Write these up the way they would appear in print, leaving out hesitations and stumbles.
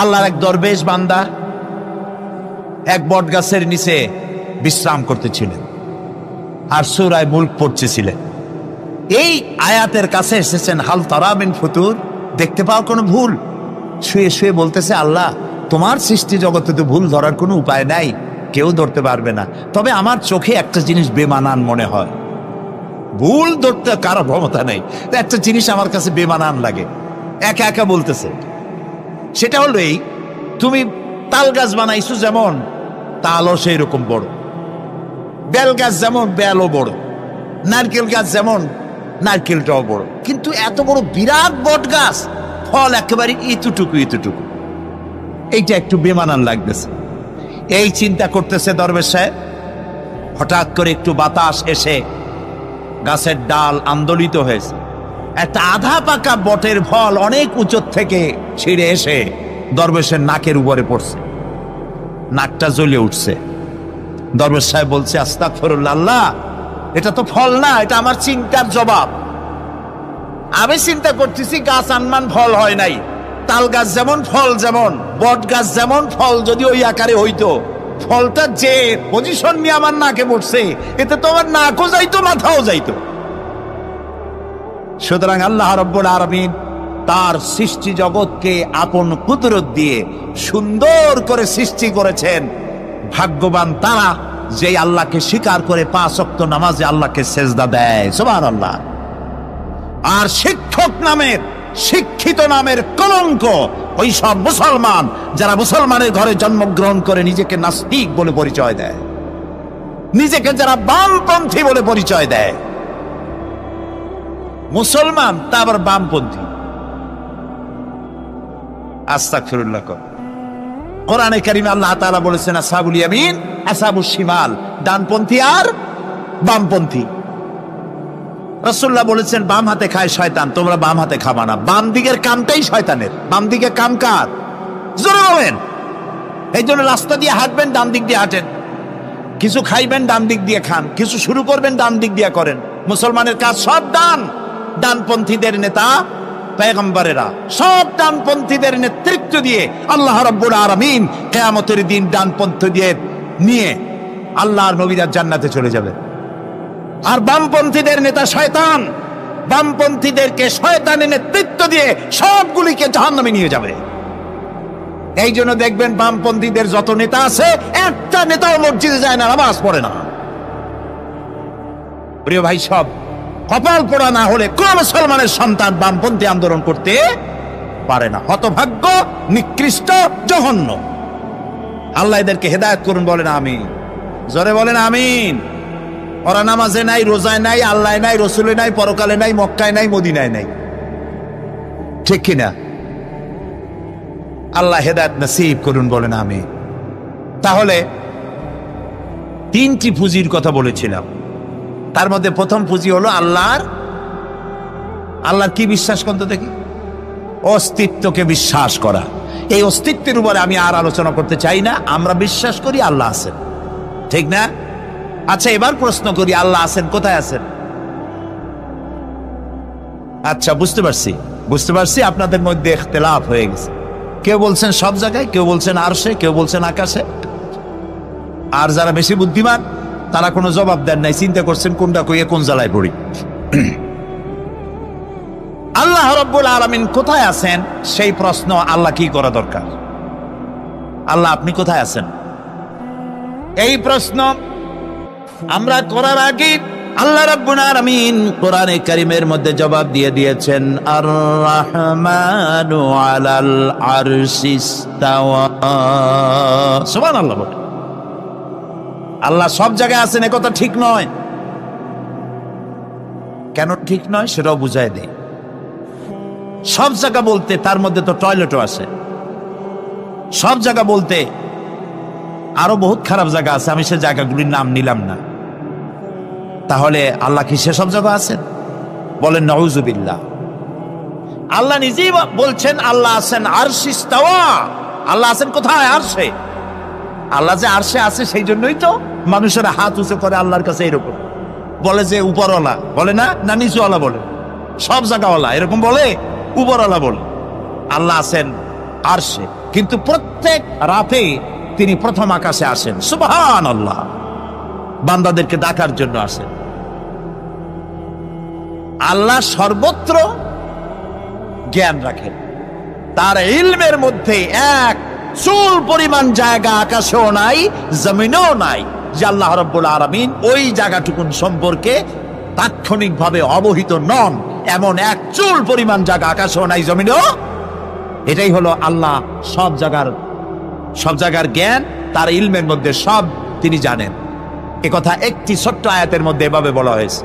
আল্লাহর এক দরবেশ বান্দা এক বট গাছের নিচে বিশ্রাম করতেছিলেন আর সূরা মুলক পড়তেছিলেন। এই আয়াতের কাছে এসেছেন, হাল তারা মিন ফুতুর, দেখতে পাও কোনো ভুল? শুয়ে শুয়ে বলতেছে, আল্লাহ তোমার সৃষ্টি জগতে তো ভুল ধরার কোনো উপায় নাই, কেউ ধরতে পারবে না, তবে আমার চোখে একটা জিনিস বেমানান মনে হয়। ভুল ধরতে কারো ক্ষমতা নেই, একটা জিনিস আমার কাছে বেমানান লাগে। একা একা বলতেছে, সেটা হলো এই, তুমি তাল গাছ বানাইছো যেমন, তালও সেই রকম বড়, বেল গাছ যেমন, বেলও বড়, নারকেল গাছ যেমন, নারকেলটাও বড়, কিন্তু এত বড় বিরাট বট গাছ, ফল একেবারে এতটুকু এতটুকু, এইটা একটু বেমানান লাগতেছে। এই চিন্তা করতেছে দরবেশ সাহেব, হঠাৎ করে একটু বাতাস এসে গাছের ডাল আন্দোলিত হয়েছে, একটা আধা পাকা বটের ফল অনেক উঁচু থেকে ছিঁড়ে এসে দরবেশের নাকের উপরে পড়ছে, নাকটা জ্বলে উঠছে। দরবেশ সাহেব বলছে, আস্তাগফিরুল্লাহ, আল্লাহ এটা তো ফল না, এটা আমার চিন্তার জবাব। আমি চিন্তা করতেছি গাছ আনমান ফল হয় নাই, তাল গাছ যেমন ফল যেমন, বট গাছ যেমন ফল যদি ওই আকারে হইতো, ফলটা যে পজিশন নিয়ে আমার নাকে পড়ছে, এতে তো আমার নাকও যাইতো মাথাও যাইতো। সুতরাং আল্লাহ রাব্বুল আলামিন তার সৃষ্টি জগৎকে আপন কুদরত দিয়ে সুন্দর করে সৃষ্টি করেছেন। ভাগ্যবান তারা যে আল্লাহকে স্বীকার করে 5 ওয়াক্ত নামাজে আল্লাহকে সেজদা দেয়, সুবহানাল্লাহ। আর শিক্ষক নামের, শিক্ষিত নামের কলঙ্ক ওই সব মুসলমান যারা মুসলমানের ঘরে জন্মগ্রহণ করে নিজেকে নাস্তিক বলে পরিচয় দেয়, নিজেকে যারা বামপন্থী বলে পরিচয় দেয়। মুসলমান তা আবার বামপন্থী, আস্তাগফিরুল্লাহ। কোরআনে কারিমে আল্লাহ তাআলা বলেছেন, আসহাবুল ইয়ামিন আসহাবুশ শিমাল, ডানপন্থী আর বামপন্থী। রাসূলুল্লাহ বলেছেন, বাম হাতে খায় শয়তান, তোমরা বাম হাতে খাবা না। বাম দিকের কামটাই শয়তানের, বাম দিকে কাম কার? জোরে বলেন। এই জন্য রাস্তা দিয়ে হাঁটবেন, ডান দিক দিয়ে হাঁটেন, কিছু খাইবেন ডান দিক দিয়ে খান, কিছু শুরু করবেন ডান দিক দিয়ে করেন। মুসলমানের কাজ সব ডান, ডানপন্থীদের নেতা পয়গম্বরেরা সব ডানপন্থীদের নেতৃত্ব দিয়ে আল্লাহ রাব্বুল আলামিন কিয়ামতের দিন ডানপন্থীদের নিয়ে আল্লাহর নবীরা জান্নাতে চলে যাবে। আর বামপন্থীদের নেতা শয়তান, বামপন্থীদেরকে শয়তানের নেতৃত্ব দিয়ে সবগুলিকে জাহান্নামে নিয়ে যাবে। এই জন্য দেখবেন বামপন্থীদের যত নেতা আছে, একটা নেতাও মসজিদে যায় না, নামাজ পড়ে না। প্রিয় ভাই, সব কপাল পোড়া না হলে কোন মুসলমানের সন্তান বামপন্থী আন্দোলন করতে পারে না। হতভাগ্য, নিকৃষ্ট, জঘন্য। আল্লাহ এদেরকে হেদায়েত করুন, বলেন আমিন। জোরে বলেন আমিন। ওরা নামাজে নাই, রোজায় নাই, আল্লাহ নাই, রসুলে নাই, পরকালে নাই, মক্কায় নাই, মদিনায় নাই, ঠিক কিনা? আল্লাহ হেদায়েত নসিব করুন, বলেন আমিন। তাহলে 3টি পুঁজির কথা বলেছিলাম, তার মধ্যে প্রথম পুঁজি হলো আল্লাহর কি বিশ্বাস করতে দেখি? অস্তিত্বকে বিশ্বাস করা। এই অস্তিত্বের উপরে আমি আর আলোচনা করতে চাই না। আমরা বিশ্বাস করি আল্লাহ আছেন, ঠিক না? আচ্ছা, এবার প্রশ্ন করি, আল্লাহ আছেন, কোথায় আছেন? আচ্ছা, বুঝতে পারছি আপনাদের মধ্যে ইখতিলাফ হয়ে গেছে। কেউ বলছেন সব জায়গায়, কেউ বলছেন আরশে, কেউ বলছেন আকাশে। আর যারা বেশি বুদ্ধিমান তারা কোনো জবাব দেন নাই, চিন্তা করছেন কোনটা কইয়ে কোন জ্বালায় পড়ি। আল্লাহ রাব্বুল আলামিন কোথায় আছেন সেই প্রশ্ন আল্লাহ কি করা দরকার? আল্লাহ আপনি কোথায় আছেন, এই প্রশ্ন আমরা করার আগে আল্লাহ রাব্বুল আলামিন কোরআনে কারীমের মধ্যে জবাব দিয়ে দিয়েছেন, আর রাহমানু আলাল আরশিস তাওয়া। সুবহানাল্লাহ। আল্লাহ সব জায়গায় আছেন এ কথা ঠিক নয়। কেন ঠিক নয় সেটাও বুঝাই দেই। সব জায়গা বলতে তার মধ্যে তো টয়লেটও আছে। সব জায়গা বলতে আরো বহুত খারাপ জায়গা আছে, আমি সে জায়গাগুলির নাম নিলাম না। তাহলে আল্লাহ কি সেসব জায়গা আছেন? বলেন নাউযুবিল্লাহ। আল্লাহ নিজেই বলছেন আল্লাহ আছেন আরশিস তাওয়া। আল্লাহ আছেন কোথায়? আরশে। আল্লাহ যে আরশে আছে সেই জন্যই তো মানুষেরা হাত উঁচু করে আল্লাহর কাছে, এরকম বলে যে উপরওয়ালা, বলে না, না নিচুওয়ালা বলে, সব জায়গাওয়ালা এরকম বলে, উপরওয়ালা বলে। আল্লাহ আছেন আরশে। কিন্তু প্রত্যেক রাতে তিনি প্রথম আকাশে আসেন। সুবহানাল্লাহ, বান্দাদেরকে ডাকার জন্য আসেন। আল্লাহ সর্বত্র জ্ঞান রাখেন, তার ইলমের মধ্যে এক চুল পরিমাণ জায়গা আকাশেও নাই, জমিনেও নাই যে আল্লাহ রাব্বুল আলামিন ওই জায়গাটুকুন সম্পর্কে তাৎক্ষণিকভাবে অবহিত নন। এমন এক চুল পরিমাণ জায়গা আকাশেও নাই, জমিনেও। এটাই হলো আল্লাহ সব জায়গার জ্ঞান, তার ইলমের মধ্যে সব তিনি জানেন। একথা একটি ছোট্ট আয়াতের মধ্যে এভাবে বলা হয়েছে,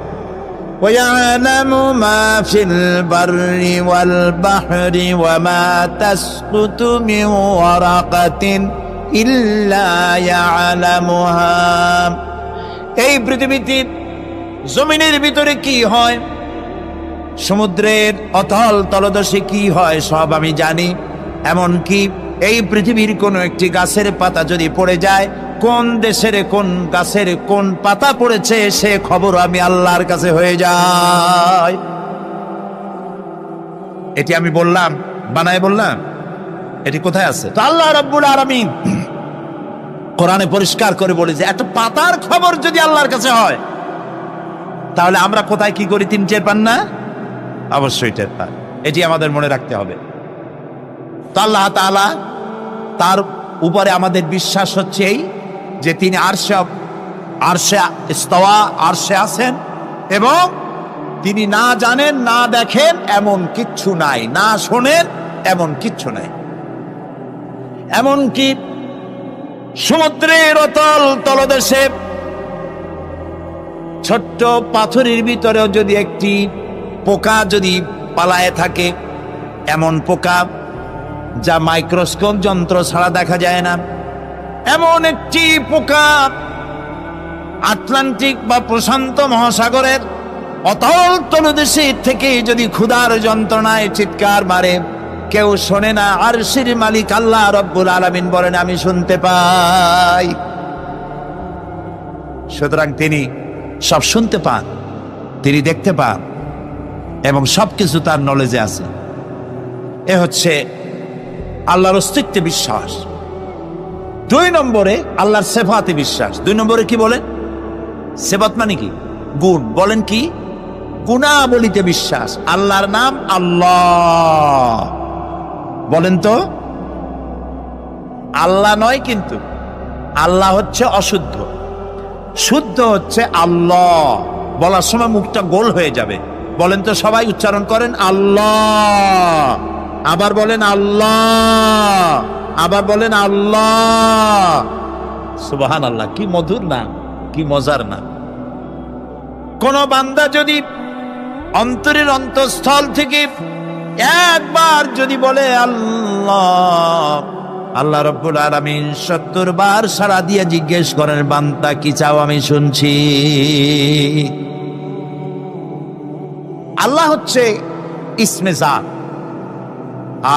وَيَعْلَمُ مَا فِي الْبَرِّ وَالْبَحْرِ وَمَا تَسْقُطُ مِنْ وَرَقَةٍ إِلَّا يَعْلَمُهَا। এই পৃথিবীতে জমিনের ভিতরে কি হয়, সমুদ্রের অতল তলদেশে কি হয়, সব আমি জানি। এমনকি এই পৃথিবীর কোন একটি গাছের পাতা যদি পড়ে যায়, কোন দেশের কোন গাছের কোন পাতা পড়েছে সে খবর আমি আল্লাহর কাছে হয়ে যায়। এটি আমি বললাম, বানায় বললাম? এটি কোথায় আছে? তো আল্লাহ রাব্বুল আলামিন কোরআনে পরিষ্কার করে বলে যে একটা পাতার খবর যদি আল্লাহর কাছে হয়, তাহলে আমরা কোথায় কি করি তিনি টের পান না? অবশ্যই টের পান। এটি আমাদের মনে রাখতে হবে। তো আল্লাহ তাআলা, তার উপরে আমাদের বিশ্বাস হচ্ছে এই যে তিনি আরশে ইস্তাওয়া, আরশে আছেন, এবং তিনি না জানেন না দেখেন এমন কিচ্ছু নাই, না শোনেন এমন কিচ্ছু নাই। এমনকি সমুদ্রের অতল তলদেশে ছোট্ট পাথরের ভিতরেও যদি একটি পোকা যদি পালায়ে থাকে, এমন পোকা যা মাইক্রোস্কোপ যন্ত্র ছাড়া দেখা যায় না, এমন একটি পোকা আটলান্টিক বা প্রশান্ত মহাসাগরের অতল তলদেশে থেকে যদি ক্ষুধার যন্ত্রণায় চিৎকার মারে, কেউ শোনে না। আরশের মালিক আল্লাহ রাব্বুল আলামিন বলেন আমি শুনতে পাই। সুতরাং তিনি সব শুনতে পান, তিনি দেখতে পান, এবং সবকিছু তার নলেজে আছে। এ হচ্ছে আল্লাহর অস্তিত্বে বিশ্বাস। 2 নম্বরে আল্লাহর সিফাতে বিশ্বাস। 2 নম্বরে কি বলেন? সিফাত মানে কি? গুণ। বলেন কি? গুণাবলীতে বিশ্বাস। আল্লাহর নাম আল্লাহ, বলেন তো? আল্লাহ নয়, কিন্তু আল্লাহ হচ্ছে অশুদ্ধ, শুদ্ধ হচ্ছে আল্লাহ। বলার সময় মুখটা গোল হয়ে যাবে। বলেন তো, সবাই উচ্চারণ করেন আল্লাহ, আবার বলেন আল্লাহ, আবার বলেন আল্লাহ। সুবহানাল্লাহ, কি মধুর নাম, কি মজার নাম। কোন বান্দা যদি অন্তরের অন্তঃস্থল থেকে একবার যদি বলে আল্লাহ, আল্লাহ রাব্বুল আলামিন 70 বার সাড়া দিয়ে জিজ্ঞেস করেন বান্দা কি চাও, আমি শুনছি। আল্লাহ হচ্ছে ইসমে জাত,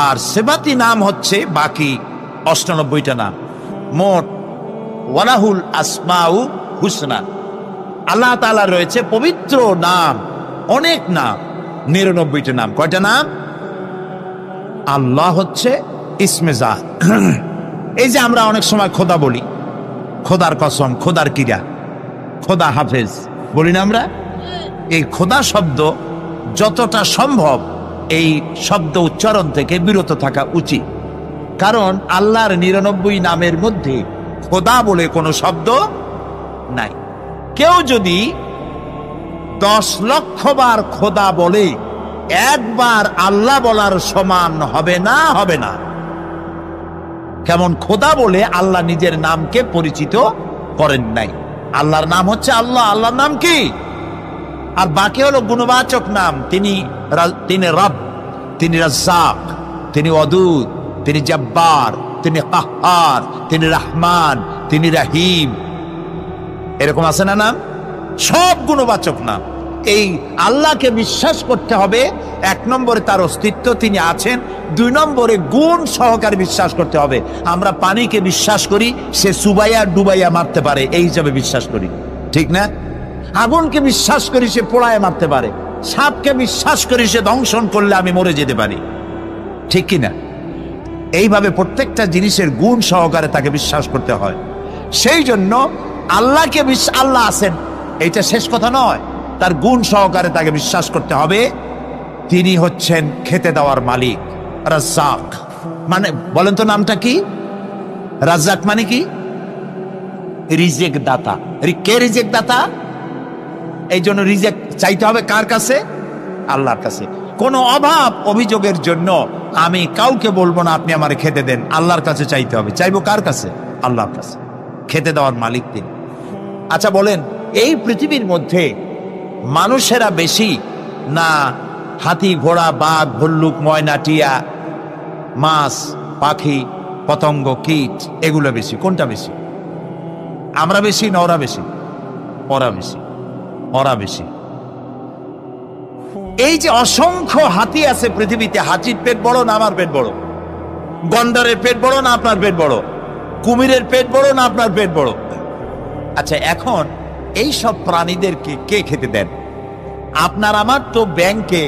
আর সিফাতি নাম হচ্ছে বাকি 98টা নাম। মোট ওয়ালাহুল আসমাউ হুসনা। আল্লাহ তাআলা রয়েছে পবিত্র নাম, অনেক নাম, 99টা নাম। কয়টা নাম? আল্লাহ হচ্ছে ইসমে জাত। এই যে আমরা অনেক সময় খোদা বলি, খোদার কসম, খোদার কিরা, খোদা হাফেজ বলি না আমরা? এই খোদা শব্দ যতটা সম্ভব এই শব্দ উচ্চারণ থেকে বিরত থাকা উচিত, কারণ আল্লাহর 99 নামের মধ্যে খোদা বলে কোনো শব্দ নাই। কেউ যদি 10 লক্ষ বার খোদা বলে, একবার আল্লাহ বলার সমান হবে না, হবে না। কেমন খোদা বলে আল্লাহ নিজের নামকে পরিচিত করেন নাই। আল্লাহর নাম হচ্ছে আল্লাহ, আল্লাহর নাম কি? আর বাকি হলো গুণবাচক নাম। তিনি রব, তিনি রাজ্জাক, তিনি ওয়াদুদ, তিনি জব্বার, তিনি কাহ্হার, তিনি রহমান, তিনি রহিম। এরকম আছে না নাম? সব গুণবাচক নাম। এই আল্লাহকে বিশ্বাস করতে হবে। 1 নম্বরে তার অস্তিত্ব, তিনি আছেন। 2 নম্বরে গুণ সহকারে বিশ্বাস করতে হবে। আমরা পানিকে বিশ্বাস করি সে চুবাইয়া ডুবাইয়া মারতে পারে, এই হিসাবে বিশ্বাস করি, ঠিক না? আগুনকে বিশ্বাস করি সে পোড়ায় মারতে পারে। সাপকে বিশ্বাস করি সে দংশন করলে আমি মরে যেতে পারি, ঠিক কিনা? এইভাবে প্রত্যেকটা জিনিসের গুণ সহকারে তাকে বিশ্বাস করতে হয়। সেই জন্য আল্লাহকে আল্লাহ আছেন এইটা শেষ কথা নয়, তার গুণ সহকারে তাকে বিশ্বাস করতে হবে। তিনি হচ্ছেন খেতে দেওয়ার মালিক, রাজ্জাক। মানে বলেন তো নামটা কি? রাজ্জাক মানে কি? রিজেক দাতা। কে রিজেক দাতা? এই জন্য রিজেক চাইতে হবে কার কাছে? আল্লাহর কাছে। কোনো অভাব অভিযোগের জন্য আমি কাউকে বলবো না আপনি আমারে খেতে দেন, আল্লাহর কাছে চাইতে হবে। চাইবো কার কাছে? আল্লাহর কাছে। খেতে দেওয়ার মালিক তিনি। আচ্ছা বলেন, এই পৃথিবীর মধ্যে মানুষেরা বেশি না হাতি, ঘোড়া, বাঘ, ভল্লুক, ময়না, টিয়া, মাছ, পাখি, পতঙ্গ, কীট এগুলো বেশি? কোনটা বেশি? আমরা বেশি না ওরা বেশি? ওরা বেশি। ওরা বেশি। এই যে অসংখ্য হাতি আছে পৃথিবীতে, হাতির পেট বড় না আমার পেট বড়? গন্ডারের পেট বড় না আপনার পেট বড়? কুমিরের পেট বড় না আপনার পেট বড়? আচ্ছা, এখন এই সব প্রাণীদেরকে কে খেতে দেন? আপনার আমার তো ব্যাংকে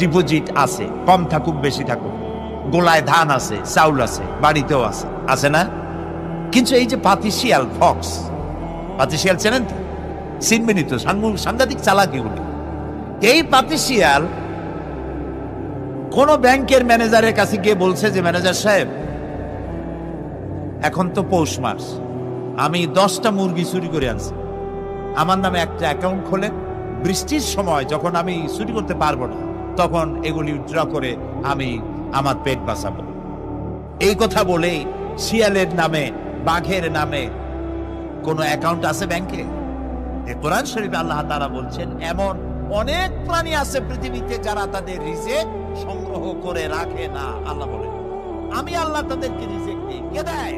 ডিপোজিট আছে, কম থাকুক বেশি থাকুক, গোলায় ধান আছে, চাউল আছে, বাড়িতেও আছে, আছে না? কিন্তু এই যে পাতিশিয়াল, ফক্স, পাতিশিয়াল চেনেন তো? চিনবেনই তো, সাংঘাতিক চালাক এগুলি। এই পাতিশিয়াল কোন ব্যাংকের ম্যানেজারের কাছে গিয়ে বলছে যে ম্যানেজার সাহেব, এখন তো পৌষ মাস, আমি 10টা মুরগি চুরি করে আনছি, আমার নামে একটা অ্যাকাউন্ট খোলেন, বৃষ্টির সময় যখন আমি চুরি করতে পারবো না তখন এগুলি উইথড্র করে আমি আমার পেট বাঁচাবো। এই কথা বলে শিয়ালের নামে, বাঘের নামে কোন অ্যাকাউন্ট আছে ব্যাংকে? কোরআন শরীফে আল্লাহ তাআলা বলছেন এমন অনেক প্রাণী আছে পৃথিবীতে যারা তাদের রিজিক সংগ্রহ করে রাখে না। আল্লাহ বলেন আমি আল্লাহ তাদেরকে রিজিক দিই। কে দেয়?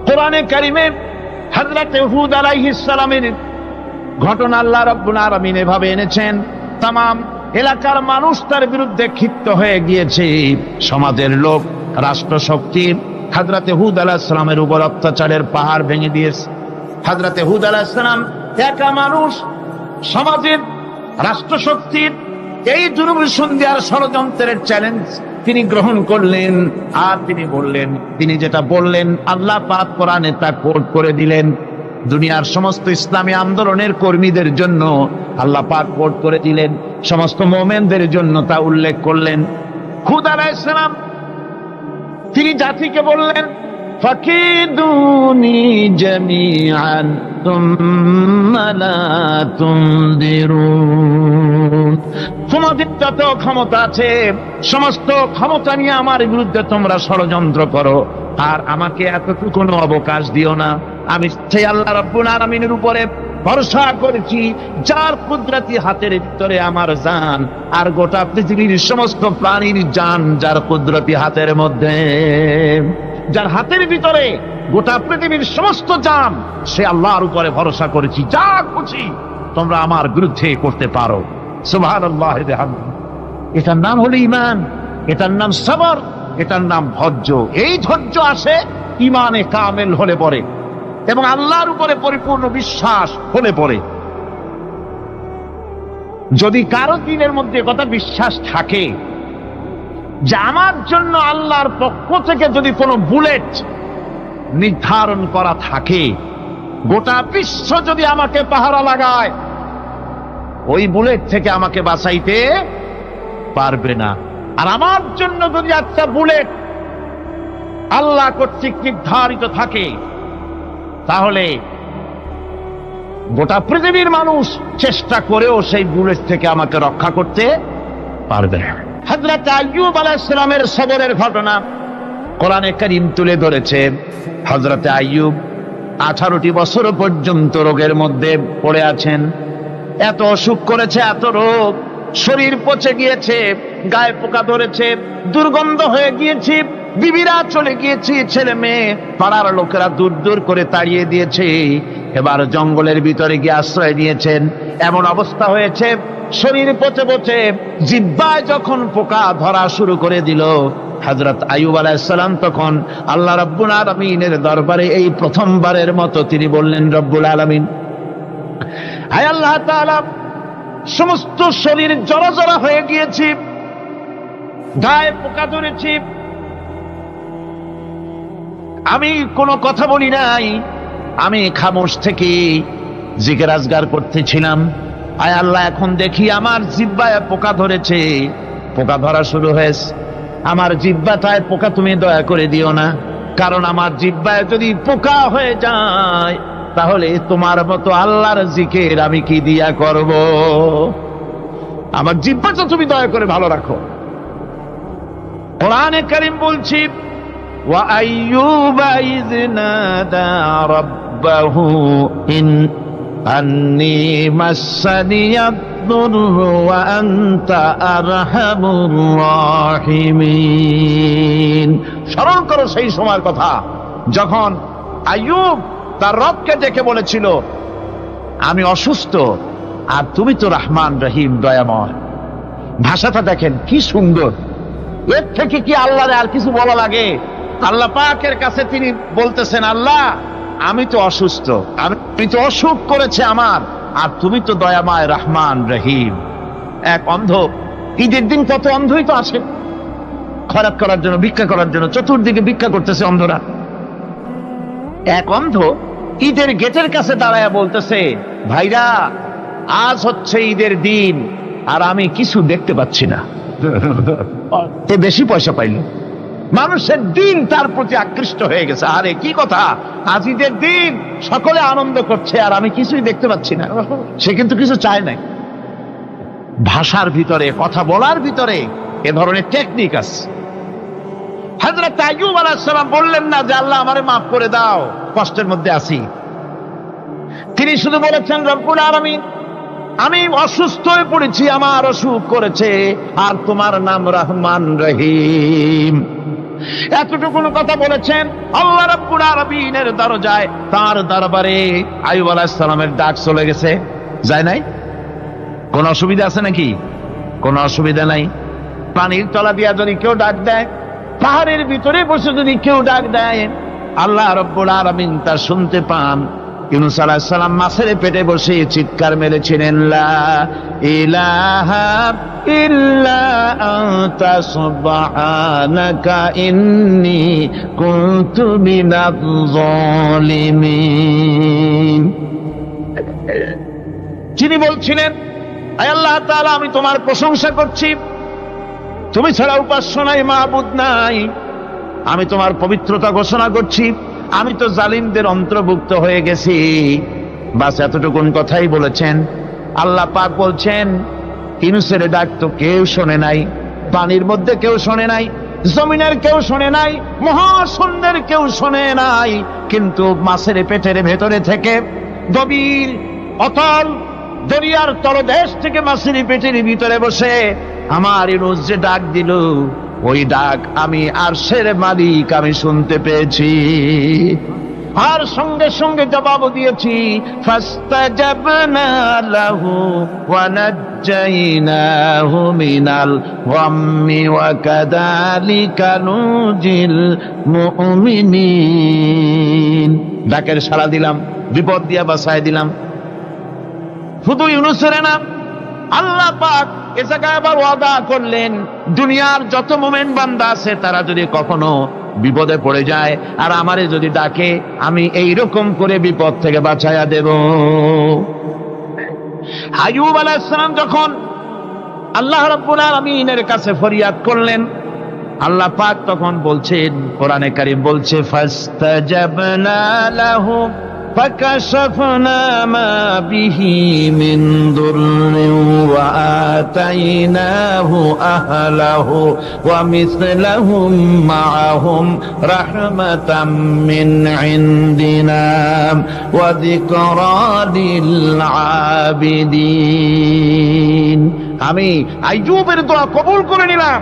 কোরআনে কারিমে হযরত হুদ আলাইহিস সালামের ঘটনা আল্লাহ রাব্বুল আলামিন এভাবে এনেছেন, তামাম এলাকার মানুষ তার বিরুদ্ধে ক্ষিপ্ত হয়ে গিয়েছে। সমাজের লোক, রাষ্ট্রশক্তি হযরত হুদ আলাইহিস সালামের উপর অত্যাচারের পাহাড় ভেঙে দিয়েছে। হযরত হুদ আলাইহিস সালাম একা মানুষ, সমাজের রাষ্ট্রশক্তির এই দুর্বিসন্ধির ষড়যন্ত্রের চ্যালেঞ্জ তিনি গ্রহণ করলেন। আর তিনি বললেন, তিনি যেটা বললেন আল্লাহ পাক কোরআনে তা কোট করে দিলেন। দুনিয়ার সমস্ত ইসলামী আন্দোলনের কর্মীদের জন্য আল্লাহ পাক কোট করে দিলেন, সমস্ত মুমিনদের জন্য তা উল্লেখ করলেন। হুদ আলাইহিস সালাম তিনি জাতিকে বললেন, ফাকিদুনি জামিআন তুম্মা লা তুনদিরুন। তোমাদের যত ক্ষমতা আছে সমস্ত ক্ষমতা নিয়ে আমার বিরুদ্ধে তোমরা ষড়যন্ত্র করো, আর আমাকে এতটুকু অবকাশ দিও না। আমি সেই আল্লাহ রাব্বুল আলামিনের উপরে ভরসা করেছি যার কুদরতি হাতের ভিতরে আমার জান, আর গোটা পৃথিবীর সমস্ত প্রাণীর জান যার কুদরতি হাতের মধ্যে, যার হাতের ভিতরে গোটা পৃথিবীর সমস্ত জান, সে আল্লাহর উপরে ভরসা করেছি। যা খুশি তোমরা আমার বিরুদ্ধে করতে পারো। সুবহানাল্লাহ। এটার নাম হলো ঈমান, এটার নাম সবর, এটার নাম ধৈর্য। এই ধৈর্য আসে ঈমানে কামেল হলে পরে এবং আল্লাহর উপরে পরিপূর্ণ বিশ্বাস হলে পরে। যদি কারো দিনের মধ্যে কথা বিশ্বাস থাকে যে আমার জন্য আল্লাহর পক্ষ থেকে যদি কোনো বুলেট নির্ধারণ করা থাকে, গোটা বিশ্ব যদি আমাকে পাহারা লাগায়, ওই বুলেট থেকে আমাকে বাঁচাইতে পারবে না। আর আমার জন্য যদি একটা বুলেট আল্লাহ কর্তৃক নির্ধারিত থাকে, তাহলে গোটা পৃথিবীর মানুষ চেষ্টা করেও সেই বুলেট থেকে আমাকে রক্ষা করতে পারবে না। হযরত আইয়ুব আলাইহিস সালামের সবরের ঘটনা কোরআনে কারীম তুলে ধরেছে। হযরত আইয়ুব 18টি বছর পর্যন্ত রোগের মধ্যে পড়ে আছেন। এত অসুখ করেছে, এত রোগ, শরীর পচে গিয়েছে, গায়ে পোকা ধরেছে, দুর্গন্ধ হয়ে গিয়েছে, বিবিরা চলে গিয়েছে, ছেলে মেয়ে পাড়ার লোকেরা দূর দূর করে তাড়িয়ে দিয়েছে। এবার জঙ্গলের ভিতরে গিয়ে আশ্রয় নিয়েছেন। এমন অবস্থা হয়েছে, শরীর পচে পচে জিহ্বায় যখন পোকা ধরা শুরু করে দিল, হযরত আইয়ুব আলাইহিস সালাম তখন আল্লাহ রাব্বুল আলামিনের দরবারে এই প্রথমবারের মতো তিনি বললেন, রব্বুল আলামিন, হায় আল্লাহ তাআলা, সমস্ত শরীর জড়জড়া হয়ে গিয়েছে, গায়ে পোকা ধরেছি, আমি কোনো কথা বলি নাই, আমি খামোশ থেকে জিকির আজগার করতেছিলাম। আয় আল্লাহ, এখন দেখি আমার জিহ্বায় পোকা ধরেছে, পোকা ধরা শুরু হয়েছে। আমার জিহ্বাটায় পোকা তুমি দয়া করে দিও না, কারণ আমার জিহ্বায় যদি পোকা হয়ে যায় তাহলে তোমার মতো আল্লাহর জিকির আমি কি দিয়া করব? আমার জিহ্বাটা তুমি দয়া করে ভালো রাখো। কোরআনে কারীম বলছি, ওয়া আইয়ুবা ইয নাদা রাব্বাহু ইন আন্নী মাসসানিয়াদ দুররু ওয়া আনতা আরহামুর রাহিমিন। স্মরণ করো সেই সময়ের কথা যখন আইয়ুব তার রবকে ডেকে বলেছিল, আমি অসুস্থ আর তুমি তো রহমান রহিম, দয়াময়। ভাষাটা দেখেন কি সুন্দর, এর থেকে কি আল্লাহর আর কিছু বলা লাগে? আল্লাহ পাকের কাছে তিনি বলতেছেন, আল্লাহ আমি তো অসুস্থ, আমি তো অসুখ করেছে আমার, আর তুমি তো দয়াময় রহমান রহিম। এক অন্ধ, ঈদের দিন কত অন্ধই তো আসে খয়রাত করার জন্য, ভিক্ষা করার জন্য, চতুর্দিকে ভিক্ষা করতেছে অন্ধরা। এক অন্ধ ঈদের গেটের কাছে দাঁড়ায় বলতেছে, ভাইরা আজ হচ্ছে ঈদের দিন আর আমি কিছু দেখতে পাচ্ছি না। বেশি পয়সা পাইল, মানুষের দিন তার প্রতি আকৃষ্ট হয়ে গেছে। আরে কি কথা, আজ ঈদের দিন, সকলে আনন্দ করছে আর আমি কিছুই দেখতে পাচ্ছি না। সে কিন্তু কিছু চায় নাই। ভাষার ভিতরে, কথা বলার ভিতরে এ ধরনের টেকনিক আছে। হযরত আইয়ুব আলাইহিস সালাম বললেন না যে আল্লাহ আমারে মাফ করে দাও, কষ্টের মধ্যে আছি। তিনি শুধু বলেছেন, রব্বুল আলামিন আমি অসুস্থ হয়ে পড়েছি, আমার অসুখ করেছে, আর তোমার নাম রহমান রহিম। এতটুকু কথা বলেছেন। আল্লাহ রাব্বুল আলামিনের দরজায়, তার দরবারে আইয়ুব আলাইহিস সালামের ডাক চলে গেছে। যায় নাই? কোন অসুবিধা আছে নাকি? কোনো অসুবিধা নাই। পানির তলা দিয়া যদি কেউ ডাক দেয়, পাহাড়ের ভিতরে বসে যদি কেউ ডাক দেয়, আল্লাহ রাব্বুল আলামিন তা শুনতে পান। ইউনূস আলাইহিস সালাম মাছের পেটে বসে চিৎকার মেরেছিলেন, লা ইলাহা ইল্লা আনতা সুবহানাকা ইন্নী কুনতু মিনাজ জালিমিন। যিনি বলছিলেন, আয় আল্লাহ তাআলা আমি তোমার প্রশংসা করছি, তুমি ছাড়া উপাস্য নাই, মাবুদ নাই। আমি তোমার পবিত্রতা ঘোষণা করছি, আমি তো জালিমদের অন্তর্ভুক্ত হয়ে গেছি। বাস এতটুকুন কথাই বলেছেন। আল্লাহ পাক বলছেন, ইউনূসের ডাক তো কেউ শোনে নাই, পানির মধ্যে কেউ শোনে নাই, জমিনের কেউ শোনে নাই, মহাশূন্যের কেউ শোনে নাই, কিন্তু মাছের পেটের ভেতরে থেকে, গভীর অতল দরিয়ার তলদেশ থেকে মাছের পেটের ভিতরে বসে আমার ইউনূস যে ডাক দিল, ওই ডাক আমি আরশের মালিক আমি শুনতে পেয়েছি, আর সঙ্গে সঙ্গে জবাব দিয়েছি। ফাস্তাজাবনা লাহু ওয়া নাজ্জাইনাহু মিনাল গাম্মি ওয়া কাযালিকা নুজিল মুমিনিন। ডাকের সাড়া দিলাম, বিপদ দিয়া বাঁচায় দিলাম। শুধু ইউনূসের না, আল্লাহ পাক এ জায়গায় আবার ওয়াদা করলেন, দুনিয়ার যত মুমিন বান্দা আছে তারা যদি কখনো বিপদে পড়ে যায় আর আমারে যদি ডাকে, আমি এইরকম করে বিপদ থেকে বাঁচাইয়া দেব। আইয়ুব আলাইহিস সালাম যখন আল্লাহ রাব্বুল আলামিনের কাছে ফরিয়াদ করলেন, আল্লাহ পাক তখন বলছেন, কোরআনে কারীম বলছে, ফাস্তাজাবনা লাহু فكشفنا ما به من ضر وآتيناه أهله ومثلهم معهم رحمة من عندنا وذكرى للعابدين। আমি আইয়ুবের দোয়া কবুল করে নিলাম,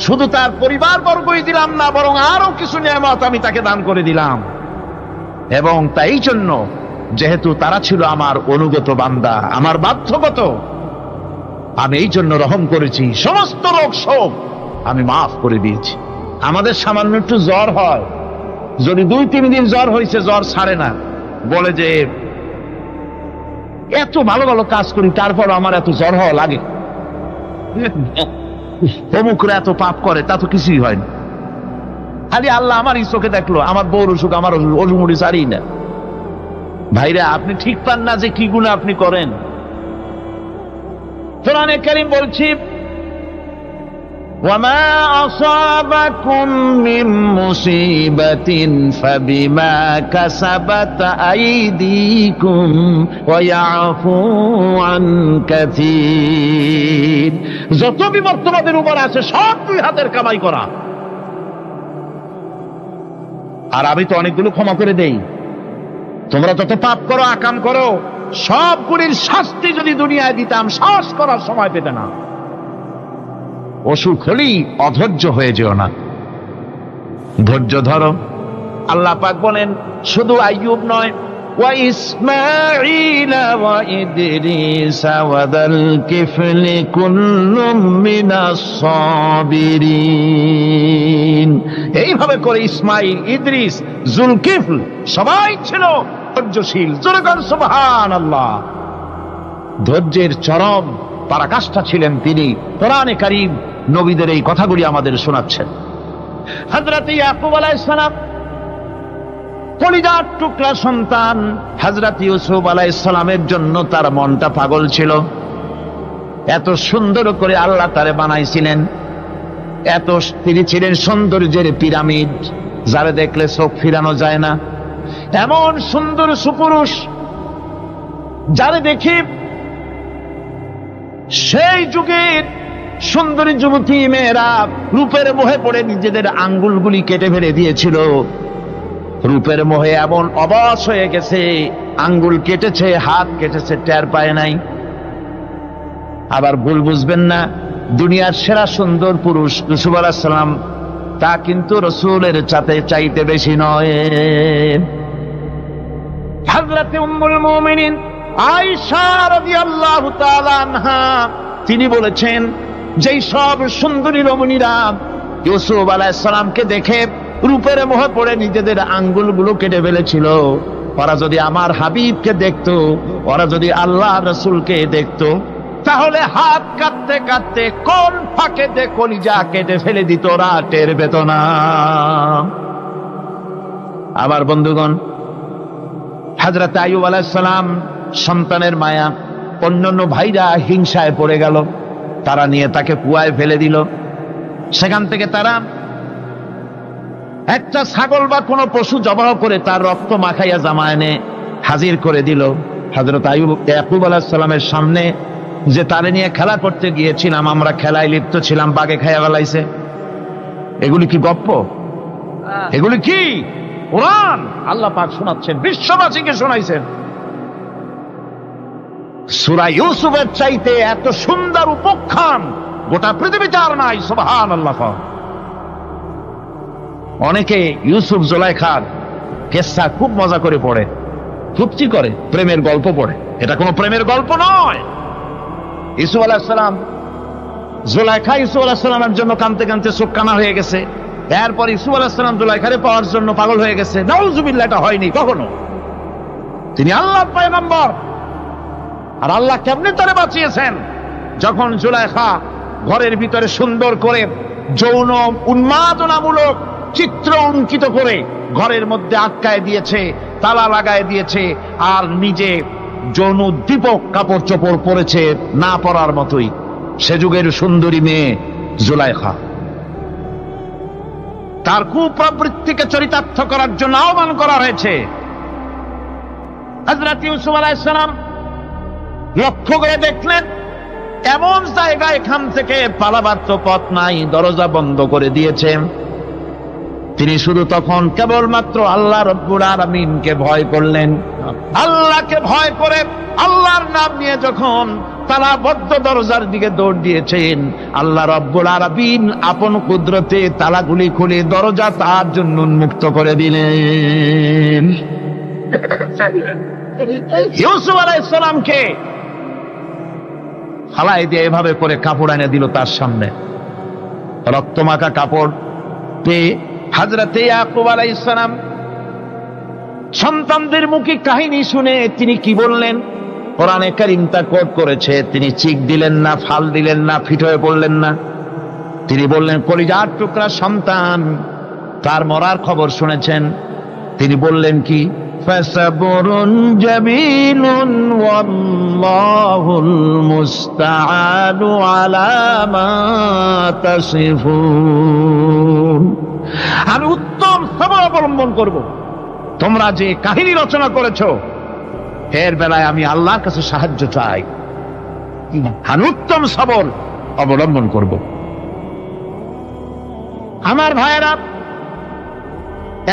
শুধু তার পরিবার বর্গই দিলাম না, বরং আরো কিছু নিয়ামত আমি তাকে দান করে দিলাম। এবং তাই জন্য, যেহেতু তারা ছিল আমার অনুগত বান্দা, আমার বাধ্যগত, আমি এই জন্য রহম করেছি, সমস্ত রোগ শোক আমি মাফ করে দিয়েছি। আমাদের সামান্য একটু জ্বর হয়, যদি 2-3 দিন জ্বর হয়েছে, জ্বর ছাড়ে না, বলে যে এত ভালো ভালো কাজ করি তারপর আমার এত জ্বর হওয়া লাগে। অমুকরা এত পাপ করে, তা তো কিছুই হয় না। খালি আল্লাহ আমার চোখে দেখলো, আমার বউর অসুখ, আমার অসুমুড়ি সারি না। ভাইরা, আপনি ঠিক পান না যে কি গুনাহ আপনি করেন। কোরআনে কারীম বলছি, وما أصابكم من مصيبة فبما كسبت أيديكم ويعفو عن كثير। যত বিপদ তোমাদের উপর আছে সব দুই হাতের কামাই করা। আর আমি তো অনেকগুলো ক্ষমা করে দেই। তোমরা যত পাপ করো, আকাম করো, সবগুলির শাস্তি যদি দুনিয়ায় দিতাম, শ্বাস করার সময় পেতে না। অসুখ হলেই অধৈর্য হয়ে যেও না, ধৈর্য ধরো। আল্লাহ পাক বলেন শুধু আইয়ুব নয়, ওয়া ইসমাঈল ওয়া ইদরিস ওয়া যাল কিফলি কুল্লুম মিনাস সাবিরিন। এইভাবে করে ইসমাঈল, ইদ্রিস, যুলকিফল সবাই ছিল ধৈর্যশীল। জোরে বলেন সুবহানাল্লাহ। ধৈর্যের চরম পরাকাষ্ঠা ছিলেন তিনি। কোরআনে কারীম নবীদের এই কথাগুলি আমাদের শোনাচ্ছেন। হযরত ইয়াকুব আলাইহিস সালাম কলিজার টুকরা সন্তান হযরত ইউসুফ আলাইহিস সালামের জন্য তার মনটা পাগল ছিল। এত সুন্দর করে আল্লাহ তারে বানাইছিলেন, এত তিনি ছিলেন সৌন্দর্যের পিরামিড, যারে দেখলে চোখ ফিরানো যায় না। এমন সুন্দর সুপুরুষ, যারে দেখি সেই যুগের সুন্দরী যুবতী মেয়েরা রূপের মোহে পড়ে নিজেদের আঙ্গুলগুলি কেটে ফেলে দিয়েছিল। রূপের মোহে এমন অবশ হয়ে গেছে, আঙ্গুল কেটেছে, হাত কেটেছে, টের পায় নাই। আবার ভুল বুঝবেন না, দুনিয়ার সেরা সুন্দর পুরুষ ইউসুফ আলাইহিস সালাম, তা কিন্তু রাসূলের চাইতে বেশি নয়। হযরত উম্মুল মুমিনিন আয়েশা রাদিয়াল্লাহু তাআলা আনহা তিনি বলেছেন, যেই সব সুন্দরী রমণীরা ইউসুফ আলাইহিস সালামকে দেখে রূপের মোহে পড়ে নিজেদের আঙ্গুলগুলো কেটে ফেলেছিল, ওরা যদি আমার হাবিবকে দেখতো, ওরা যদি আল্লাহ রাসূলকে দেখতো, তাহলে হাত কাটতে কাটতে কোন ফাঁকে দে কলিজা কেটে ফেলে দিত, ওরা টের পেত না। আবার বন্ধুগণ, হযরত আইয়ুব আলাইহিস সালাম সন্তানের মায়া, অন্যান্য ভাইরা হিংসায় পড়ে গেল, তারা নিয়ে তাকে কুয়ায় ফেলে দিল। সেখান থেকে তারা একটা ছাগল বা কোনো পশু জবাহ করে তার রক্ত মাখাইয়া জামায় এনে হাজির করে দিল হযরত ইয়াকুব আলাইহিস সালামের সামনে, যে তারে নিয়ে খেলা করতে গিয়েছিলাম, আমরা খেলায় লিপ্ত ছিলাম, বাগে খাইয়া ফেলাইছে। এগুলি কি গপ্প? এগুলি কি কোরআন? আল্লাহ পাক শোনাচ্ছেন, বিশ্ববাসীকে শোনাইছেন। সূরা ইউসুফের চাইতে এত সুন্দর উপাখ্যান গোটা পৃথিবীতে আর নাই। সুবহানাল্লাহ। অনেকে ইউসুফ জুলাইখার কেসা খুব মজা করে পড়ে, ফুর্তি করে, প্রেমের গল্প পড়ে। এটা কোনো প্রেমের গল্প নয়। ইউসুফ আলাইহিস সালাম, জুলাইখা ইউসুফ আলাইহিস সালামের জন্য কাঁদতে কাঁদতে চোখ কানা হয়ে গেছে। এরপর ইউসুফ আলাইহিস সালাম জুলাইখারে পাওয়ার জন্য পাগল হয়ে গেছে। নাউজুবিল্লাহ, এটা হয়নি কখনো। তিনি আল্লাহর পয়গম্বর। আর আল্লাহ কেমনে তারে বাঁচিয়েছেন? যখন জুলাইখা ঘরের ভিতরে সুন্দর করে যৌন উন্মাদনামূলক চিত্র অঙ্কিত করে ঘরের মধ্যে আটকায় দিয়েছে, তালা লাগায় দিয়েছে, আর নিজে যৌন উদ্দীপক কাপড় চোপড় পরেছে না পরার মতোই। সে যুগের সুন্দরী মেয়ে জুলাইখা। তার কুপ্রবৃত্তিকে চরিতার্থ করার জন্য আহ্বান করা হয়েছে। হযরত ইউসুফ আলাইহিস সালাম লক্ষ্য করে দেখলেন এমন জায়গায় এখান থেকে পালাবার তো পথ নাই, দরজা বন্ধ করে দিয়েছে। তিনি শুধু তখন কেবলমাত্র আল্লাহ রব্বুল আলামিনকে ভয় করলেন। আল্লাহকে ভয় করে আল্লাহর নাম নিয়ে যখন তালাবদ্ধ দরজার দিকে দৌড় দিয়েছেন, আল্লাহ রব্বুল আলামিন আপন কুদরতে তালাগুলি খুলে দরজা তার জন্য উন্মুক্ত করে দিলেন। ইউসুফ আলাইহিস সালামকে ফালাই দিয়ে এভাবে করে কাপড় এনে দিল তার সামনে, রক্তমাখা কাপড় পেয়ে হযরত ইয়াকুব আলাইহিস সালাম সন্তানদের মুখে কাহিনী শুনে তিনি কি বললেন? কোরআনে কারীম তা কোট করেছে। তিনি চিক দিলেন না, ফাল দিলেন না, ফিট হয়ে পড়লেন না। তিনি বললেন, কলিজার টুকরা সন্তান তার মরার খবর শুনেছেন? তিনি বললেন কি? ফাসাবরুন জামিলুন ওয়াল্লাহুল মুস্তাআনু আলা মা তাসিফুন। আমি উত্তম সবর অবলম্বন করব। তোমরা যে কাহিনী রচনা করেছো এর বেলায় আমি আল্লাহর কাছে সাহায্য চাই। আমি উত্তম সবর অবলম্বন করব। আমার ভাইয়েরা,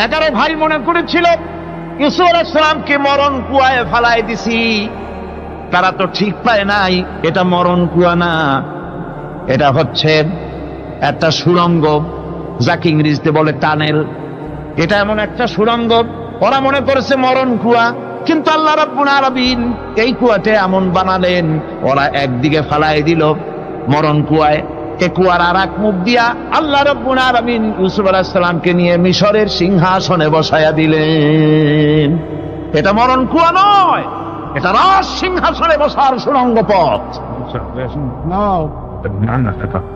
11 ভাই মনে করেছিল ইউসুফ আলাইহিস সালামকে মরণ কুয়ায় ফালায় দিছি। তারা তো ঠিক পায় নাই এটা মরণ কুয়া না, এটা হচ্ছে একটা সুড়ঙ্গ, যাকে ইংরেজিতে বলে টানেল। এটা এমন একটা সুড়ঙ্গ, ওরা মনে করেছে মরণ কুয়া, কিন্তু আল্লাহ রাব্বুল আলামিন এই কুয়াতে এমন বানালেন, ওরা একদিকে ফালায় দিল মরণ কুয়ায়, এ কুয়ার আর এক মুখ দিয়া আল্লাহ রাব্বুল আলামিন ইউসুফ আলাইহিস সালামকে নিয়ে মিশরের সিংহাসনে বসায়া দিলেন। এটা মরণ কুয়া নয়, এটা রাজ সিংহাসনে বসার সুড়ঙ্গ পথ।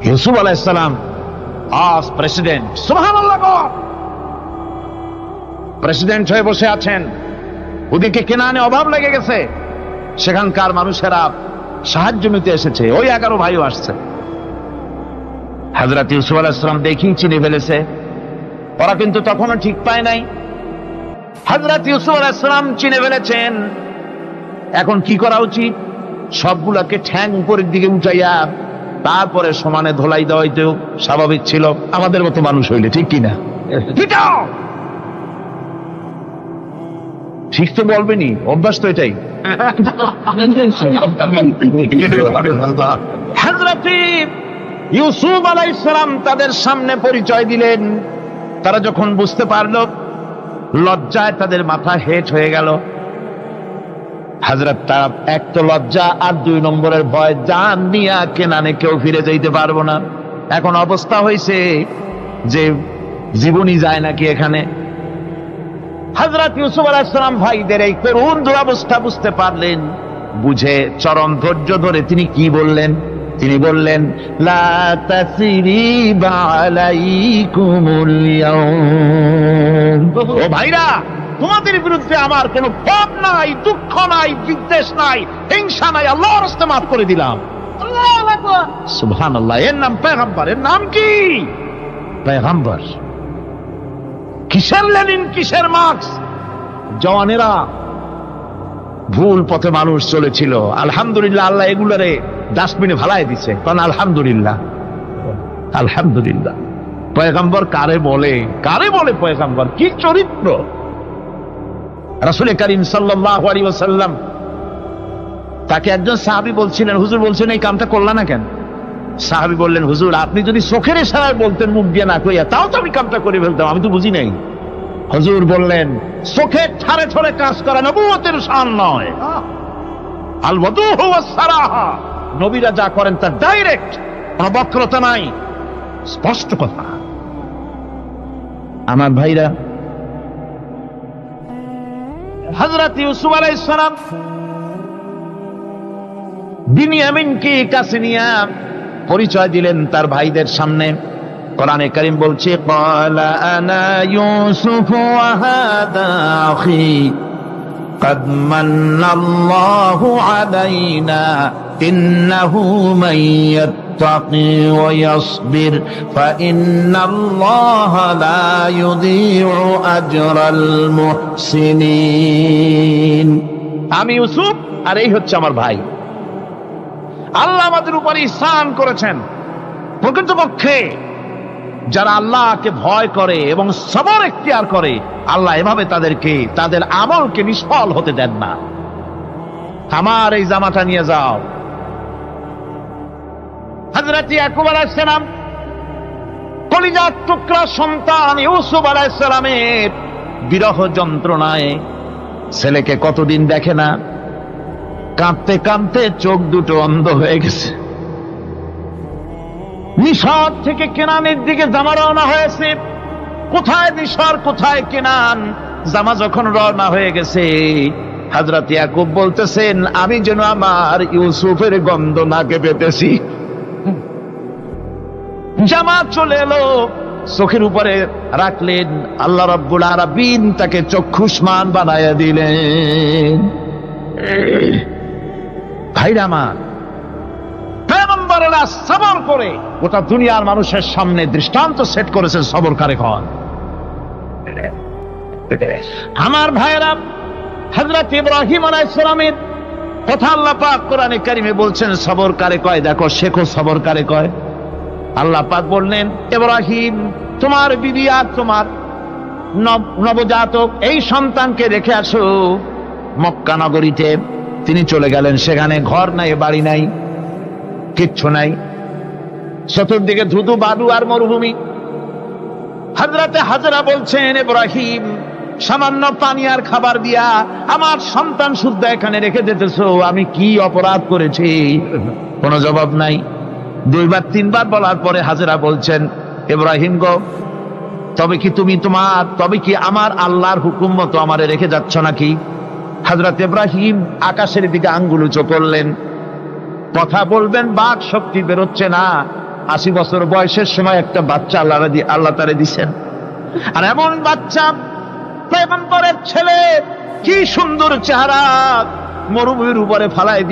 ইউসুফ আলাইহিস সালাম আজ প্রেসিডেন্ট, সুবহানাল্লাহ, প্রেসিডেন্ট হয়ে বসে আছেন। ওদিকে কেনানে অভাব লেগে গেছে, সেখানকার মানুষেরা সাহায্য নিতে এসেছে, ওই 11 ভাইও আসছে। হযরত ইউসুফ আলাইহিস সালাম দেখেই চিনে ফেলেছে, ওরা কিন্তু তখনও ঠিক পায় নাই। হযরত ইউসুফ আলাইহিস সালাম চিনে ফেলেছেন। এখন কি করা উচিত? সবগুলাকে ঠ্যাং উপরের দিকে উঠাইয়া তারপরে সমানে ধোলাই দেওয়াই তো স্বাভাবিক ছিল, আমাদের মতো মানুষ হইলে, ঠিক কিনা? ঠিক তো বলবেনি, অভ্যাস তো এটাই। হযরত ইউসুফ আলাইহিস সালাম তাদের সামনে পরিচয় দিলেন। তারা যখন বুঝতে পারল, লজ্জায় তাদের মাথা হেট হয়ে গেল। হযরত তার এক তো লজ্জা, আর 2 নম্বরের ভয়, জান নিয়া কেনানে কেউ ফিরে যাইতে পারবো না। এখন অবস্থা হয়েছে যে জীবনই যায় নাকি এখানে। হযরত ইউসুফ আলাইহিস সালাম ভাইদের এই করুণ দুরবস্থা বুঝতে পারলেন, বুঝে চরম ধৈর্য ধরে তিনি কি বললেন? তিনি বললেন, লা তাসরিবা আলাইকুমুল ইয়াউম। ও ভাইরা, তোমাদের বিরুদ্ধে আমার কোনো ক্ষোভ নাই, দুঃখ নাই, বিদ্বেষ নাই, হিংসা নাই, আল্লাহর রাস্তে মাফ করে দিলাম। আল্লাহু আকবার, সুবহানাল্লাহ। এর নাম পয়গম্বর। এর নাম কি? পয়গম্বর। কিসের লেনিন, কিসের মার্কস? জওয়ানেরা, ভুল পথে মানুষ চলেছিল, আলহামদুলিল্লাহ আল্লাহ এগুলারে ডাস্টবিনে ফালায় দিছে। কারণ আলহামদুলিল্লাহ, আলহামদুলিল্লাহ। পয়গম্বর কারে বলে? কারে বলে পয়গম্বর? কি চরিত্র! রাসূল করিম সাল্লাল্লাহু আলাইহি ওয়াসাল্লাম তাকে একজন সাহাবী বলছিলেন, হুজুর বলছেন এই কামটা করলা না কেন? সাহাবী বললেন, হুজুর আপনি যদি চোখের ইশারায় বলতেন, মুখ দিয়ে না কইয়া, তাও তো আমি কামটা করে ফেলতাম, আমি তো বুঝি নাই। হুজুর বললেন, চোখের ঠারে ঠারে কাজ করা নবুয়তের শান নয়। আল ওয়াদুহু ওয়াস সারাহা, নবীরা যা করেন তা ডাইরেক্ট, কোনো বক্রতা নাই, স্পষ্ট কথা। আমার ভাইরা, হযরত ইউসুফ আলাইহিস সালাম বিনিয়ামিনকে কাছে নিয়ে পরিচয় দিলেন তার ভাইদের সামনে। কোরআনে কারীম বলছে, ক্বালা আনা ইউসুফ ওয়া হাদা আখি قد من الله علينا إنه من يتقي ويصبر فإن الله لا يضيع أجر المحسنين। আমি ইউসুফ আর এই হচ্ছে আমার ভাই। আল্লাহ আমাদের উপর ইহসান করেছেন। প্রকৃতপক্ষে যারা আল্লাহকে ভয় করে এবং সবর এখতিয়ার করে, আল্লাহ এভাবে তাদেরকে, তাদের আমলকে নিষ্ফল হতে দেন না। আমার এই জামাটা নিয়ে যাও। হযরত ইয়াকুব আলাইহিস সালাম, কলিজার টুকরা সন্তান ইউসুফ আলাইহিস সালামের বিরহ যন্ত্রণায় ছেলেকে কতদিন দেখে না, কাঁদতে কাঁদতে চোখ দুটো অন্ধ হয়ে গেছে। মিশর থেকে কেনানের দিকে জামা রওনা হয়েছে। কোথায় মিশর, কোথায় কেনান? জামা যখন রওনা হয়ে গেছে, হযরত ইয়াকুব বলতেছেন, আমি যেন আমার ইউসুফের গন্ধ নাকে পেতেছি। জামাত চলে এলো, চোখের উপরে রাখলেন, আল্লাহ রাব্বুল আলামিন তাকে চক্ষুষ্মান বানায়া দিলেন। ভাইরা আমার, পয়গম্বরেরা সবর করে গোটা দুনিয়ার মানুষের সামনে দৃষ্টান্ত সেট করেছেন সবর কারে কন। আমার ভাইরা, হযরত ইব্রাহিম আলাইহিস সালামের কথা আল্লাহ পাক কোরআনে কারিমে বলছেন সবর কারে কয়, দেখো শেখো সবর কারে কয়। আল্লাহ পাক বললেন, ইব্রাহিম তোমার বিবি আর তোমার নবজাতক এই সন্তানকে রেখে আসো মক্কা নগরীতে। তিনি চলে গেলেন, সেখানে ঘর নাই, বাড়ি নাই, কিচ্ছু নাই, চতুর্দিকে ধুধু বালু আর মরুভূমি। হযরতে হাজরা বলছেন, ইব্রাহিম সামান্য পানি আর খাবার দিয়া আমার সন্তান শুদ্ধ এখানে রেখে যেতেছো, আমি কি অপরাধ করেছি? কোনো জবাব নাই। দুইবার তিনবার বলার পরে হাজরা বলছেন, ইব্রাহিম গো, তবে কি আমার আল্লাহর হুকুম মতো আমারে রেখে যাচ্ছ নাকি? হযরত ইব্রাহিম আকাশের দিকে আঙ্গুল উঁচু করলেন। কথা বলবেন, বাক শক্তি বেরোচ্ছে না। 80 বছর বয়সের সময় একটা বাচ্চা আল্লাহ তারে দিছেন, আর এমন বাচ্চা পয়গম্বরের ছেলে, কি সুন্দর চেহারা, মরুভূমির উপরে ফালাই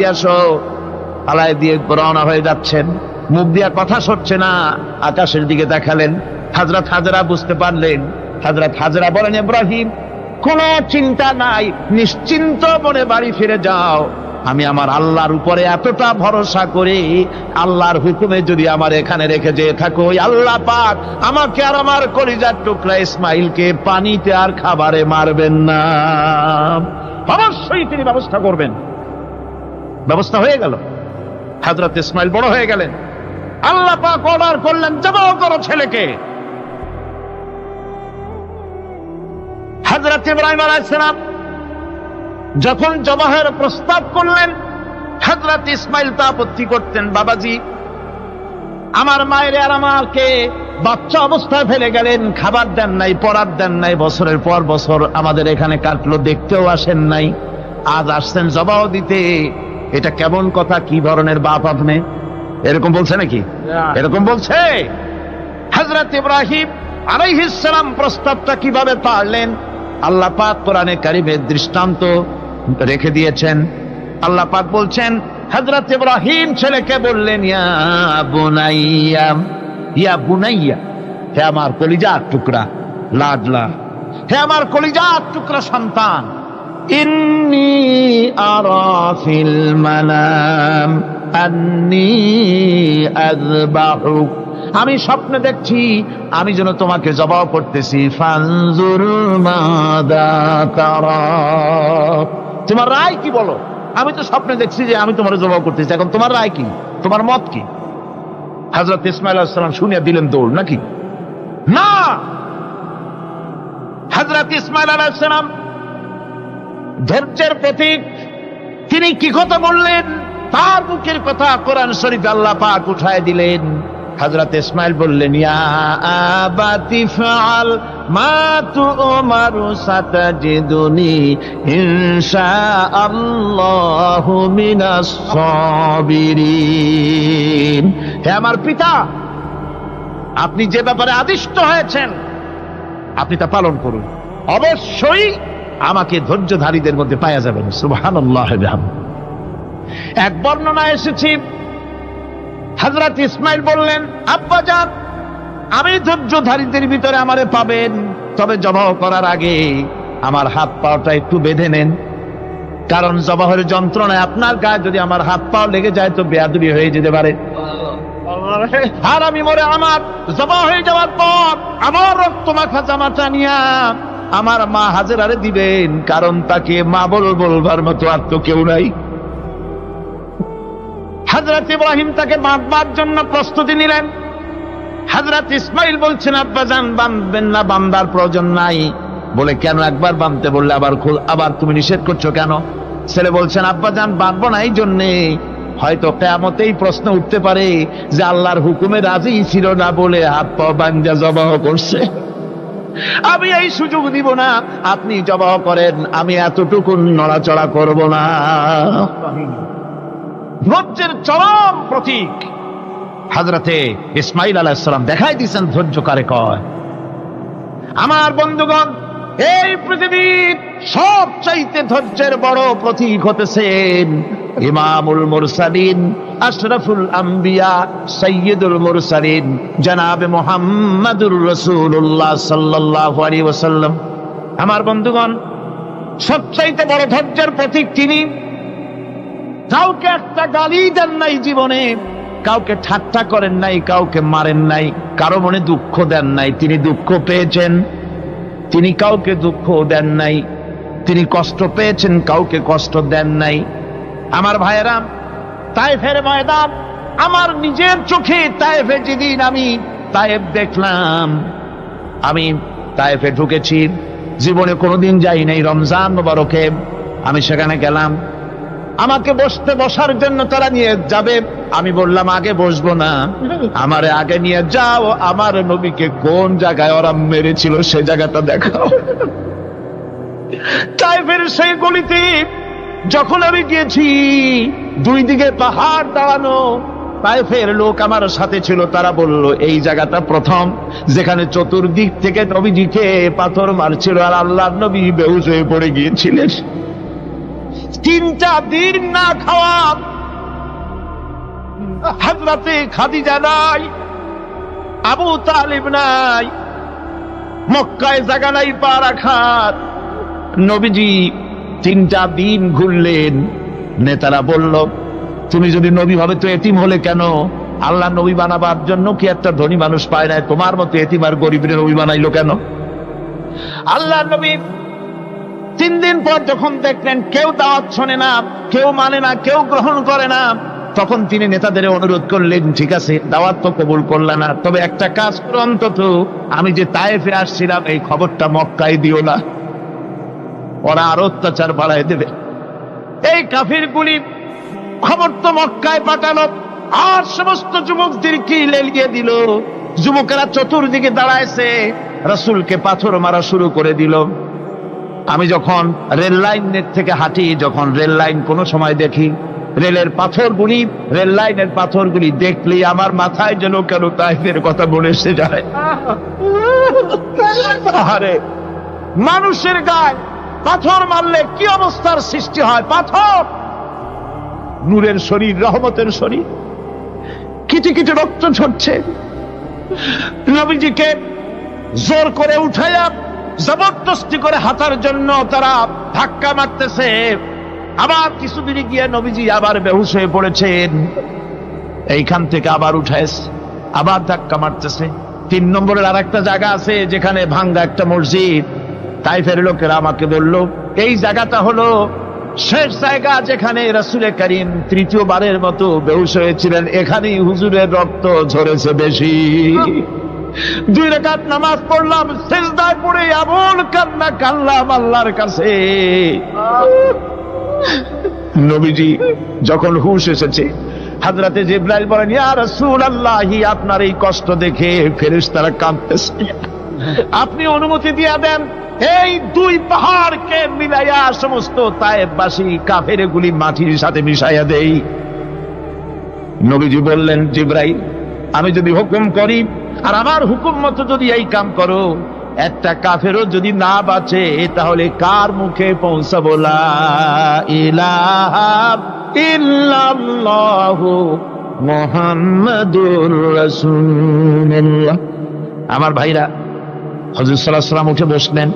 দিয়ে রওনা হয়ে যাচ্ছেন, মুখ দিয়া কথা সরছে না, আকাশের দিকে দেখালেন। হযরত হাজরা বুঝতে পারলেন। হযরত হাজরা বলেন, ইব্রাহিম কোনো চিন্তা নাই, নিশ্চিন্ত মনে বাড়ি ফিরে যাও। আমি আমার আল্লাহর উপরে এতটা ভরসা করি, আল্লাহর হুকুমে যদি আমার এখানে রেখে যেয়ে থাকো, আল্লাহ পাক আমাকে আর আমার কলিজার টুকরা ইসমাইলকে পানিতে আর খাবারে মারবেন না, অবশ্যই তিনি ব্যবস্থা করবেন। ব্যবস্থা হয়ে গেল। হযরত ইসমাইল বড় হয়ে গেলেন। আল্লাহ পাক অর্ডার করলেন, জবাহ করো ছেলেকে। হযরত ইব্রাহিম আলাইহিস সালাম যখন জবাহের প্রস্তাব করলেন, হযরত ইসমাইল তা আপত্তি করতেন, বাবাজি আমার মায়ের আর আমাকে বাচ্চা অবস্থায় ফেলে গেলেন, খাবার দেন নাই, পড়ার দেন নাই, বছরের পর বছর আমাদের এখানে কাটলো, দেখতেও আসেন নাই, আজ আসছেন জবাহ দিতে, এটা কেমন কথা? কি ধরনের বাপ আপনি? এরকম বলছে নাকি? এরকম বলছে। হযরত ইব্রাহিম আলাইহিস সালাম প্রস্তাবটা কিভাবে পারলেন? আল্লাহ পাক কোরআনে কারিমে দৃষ্টান্ত রেখে দিয়েছেন। আল্লাহ পাক বলছেন, হযরত ইব্রাহিম ছেলেকে বললেন, ইয়া বুনাইয়া, হে আমার কলিজার টুকরা লাডলা, হে আমার কলিজার টুকরা সন্তান, ইন্নী আরা ফিল মানাম আন্নী আযবাহুক, আমি স্বপ্নে দেখছি আমি যেন তোমাকে জবাহ করতেছি, ফানজুর মাযা তারা, তোমার রায় কি বলো? আমি তো স্বপ্নে দেখছি যে আমি তোমার জবাহ করতেছি, এখন তোমার রায় কি, তোমার মত কি? হযরত ইসমাঈল আলাইহিস সালাম শুনিয়া দিলেন দৌড়, নাকি না? হযরত ইসমাঈল আলাইহিস সালাম ধৈর্যের প্রতীক, তিনি কি কথা বললেন? তার মুখের কথা কোরআন শরীফে আল্লাহ পাক উঠায় দিলেন। হযরত ইসমাঈল বললেন, ইয়া আবাতি ফাআল মা তু'মারু সাতাজিদুনি ইনশাআল্লাহু মিনাস সাবিরিন, হে আমার পিতা, আপনি যে ব্যাপারে আদিষ্ট হয়েছেন আপনি তা পালন করুন, অবশ্যই আমাকে ধৈর্যধারীদের মধ্যে পাওয়া যাবেন। সুবহানাল্লাহ। এক বর্ণনা এসেছে, হযরত ইসমাঈল বললেন, আব্বাজান আমি ধৈর্যধারীদের ভিতরে আমারে পাবেন, তবে জবাহ করার আগে আমার হাত পাটা একটু বেঁধে নেন, কারণ জবাহের যন্ত্রণায় আপনার গায়ে যদি আমার হাত পা লেগে যায় তো বেয়াদবি হয়ে যেতে পারে। আর আমি মরে আমার জবাহ হয়ে যাওয়ার পর আমার রক্ত মাখা জামাটা নিয়া আমার মা হাজেরারে দিবেন, কারণ তাকে মা বলবার মতো আর তো কেউ নাই। হযরত ইব্রাহিম তাকে বাঁধবার জন্য প্রস্তুতি নিলেন। হযরত ইসমাঈল বলছেন, আব্বাজান বাঁধবেন না, বাঁধার প্রয়োজন নাই। বলে, কেন? একবার বাঁধতে বললে আবার তুমি নিষেধ করছো কেন? ছেলে বলছেন, আব্বাজান বাঁধবো না এই জন্যে, হয়তো কিয়ামতেই প্রশ্ন উঠতে পারে যে আল্লাহর হুকুমে রাজি ছিল না বলে হাত পা বাঁধা জবাহ করছে, আমি এই সুযোগ দিব না, আপনি জবাহ করেন, আমি এতটুকু নড়াচড়া করব না। ধৈর্যের চরম প্রতীক হযরতে ইসমাঈল আলাইহিস সালাম দেখাই দিয়েছেন ধৈর্য কারে কয়। আমার বন্ধুগণ, এই পৃথিবীর সবচাইতে ধৈর্যের বড় প্রতীক হতেছেন ইমামুল মুরসালিন, আশরাফুল আম্বিয়া, সাইয়্যিদুল মুরসালিন, জনাবে মুহাম্মাদুর রাসূলুল্লাহ সাল্লাল্লাহু আলাইহি ওয়াসাল্লাম। আমার বন্ধুগণ, সবচাইতে বড় ধৈর্যের প্রতীক তিনি। কাউকে একটা গালি দেন নাই জীবনে, কাউকে ঠাট্টা করেন নাই, কাউকে মারেন নাই, কারো মনে দুঃখ দেন নাই। তিনি দুঃখ পেয়েছেন, তিনি কাউকে দুঃখ দেন নাই। তিনি কষ্ট পেয়েছেন, কাউকে কষ্ট দেন নাই। আমার ভাইয়েরা, তায়েফের ময়দান, আমার নিজের চোখে তায়েফে যেদিন আমি তায়েফ দেখলাম, আমি তায়েফে ঢুকেছি, জীবনে কোনোদিন যাই নাই। রমজান মোবারকে আমি সেখানে গেলাম, আমাকে বসার জন্য তারা নিয়ে যাবে। আমি বললাম আগে বসবো না, আমারে আগে নিয়ে যাও, আমার নবীকে কোন জায়গায় ওরা মেরেছিল সে জায়গাটা দেখাও। তায়েফের সেই গলিতে যখন আমি গিয়েছি, দুই দিকে পাহাড় দাঁড়ানো, তায়েফের লোক আমার সাথে ছিল, তারা বলল এই জায়গাটা প্রথম যেখানে চতুর্দিক থেকে নবীজিকে পাথর মারছিল আর আল্লাহর নবী বেহুশ হয়ে পড়ে গিয়েছিলেন। 3টা দিন না খাওয়া, হযরতে খাদিজা নাই, আবু তালিব নাই, মক্কায় জায়গা নাই পা রাখার। নবীজি 3টা দিন ঘুরলেন। নেতারা বলল তুমি যদি নবী হবে তো এতিম হলে কেন? আল্লাহ নবী বানাবার জন্য কি একটা ধনী মানুষ পায় না? তোমার মতো এতিম আর গরিবের নবী বানাইলো কেন? আল্লাহ নবী 3 দিন পর যখন দেখলেন কেউ দাওয়াত শোনে না, কেউ মানে না, কেউ গ্রহণ করে না, তখন তিনি নেতাদের অনুরোধ করলেন, ঠিক আছে দাওয়াত তো কবুল করলে না, তবে একটা কাজ করো, অন্তত আমি যে তায়েফে আসছিলাম এই খবরটা মক্কায় দিও না, ওরা আরো অত্যাচার বাড়ায় দেবে। এই কাফিরগুলি খবর তো মক্কায় পাঠালো, আর সমস্ত যুবকদেরকে লেলিয়ে দিল। যুবকেরা চতুর্দিকে দাঁড়াইছে, রাসূলকে পাথর মারা শুরু করে দিল। আমি যখন রেল লাইনের থেকে হাঁটি, যখন রেল লাইন কোনো সময় দেখি, রেলের পাথরগুলি, রেল লাইনের পাথরগুলি দেখলেই আমার মাথায় যেন কেন তায়েফের কথা বলে এসে যায়। আরে মানুষের গায়ে পাথর মারলে কি অবস্থার সৃষ্টি হয়! পাথর নূরের শরীর, রহমতের শরীর, কিটি কিটি রক্ত ঝরছে। নবীজিকে জোর করে উঠাইয়া জবরদস্তি করে হাঁটার জন্য তারা ধাক্কা মারতেছে। আবার কিছুদিন গিয়ে নবীজি আবার বেহুশ হয়ে পড়েছেন, এইখান থেকে আবার উঠাইছে, আবার ধাক্কা মারতেছে। 3 নম্বরের আর একটা জায়গা আছে যেখানে ভাঙ্গা একটা মসজিদ। তায়েফের লোকেরা আমাকে বলল এই জায়গাটা হলো শেষ জায়গা যেখানে রাসূল করিম 3য়বারের মতো বেহুশ হয়েছিলেন, এখানেই হুজুরের রক্ত ঝরেছে বেশি। 2 রাকাত নামাজ পড়লাম, সিজদায় পড়ে এমন কান্না কাঁদলাম আল্লাহর কাছে। নবীজি যখন হুশ এসেছে, হযরতে জিবরাইল বলেন, ইয়া রাসূলুল্লাহ, আপনার এই কষ্ট দেখে ফেরেশতারা কাঁদতেছে, আপনি অনুমতি দিয়ে দেন এই 2 পাহাড়কে মিলাইয়া সমস্ত তায়েফবাসী কাফেরগুলি মাটির সাথে মিশাইয়া দেই। নবীজি বললেন, জিবরাইল, আমি যদি হুকুম করি আর আমার হুকুম মতো যদি এই কাম করো, একটা কাফেরও যদি না বাঁচে তাহলে কার মুখে পৌঁছাবো লা ইলাহা ইল্লাল্লাহু মুহাম্মাদুর রাসূলুল্লাহ। আমার ভাইরা, হুজুর সাল্লাল্লাহু আলাইহি ওয়াসাল্লাম উঠে বসলেন।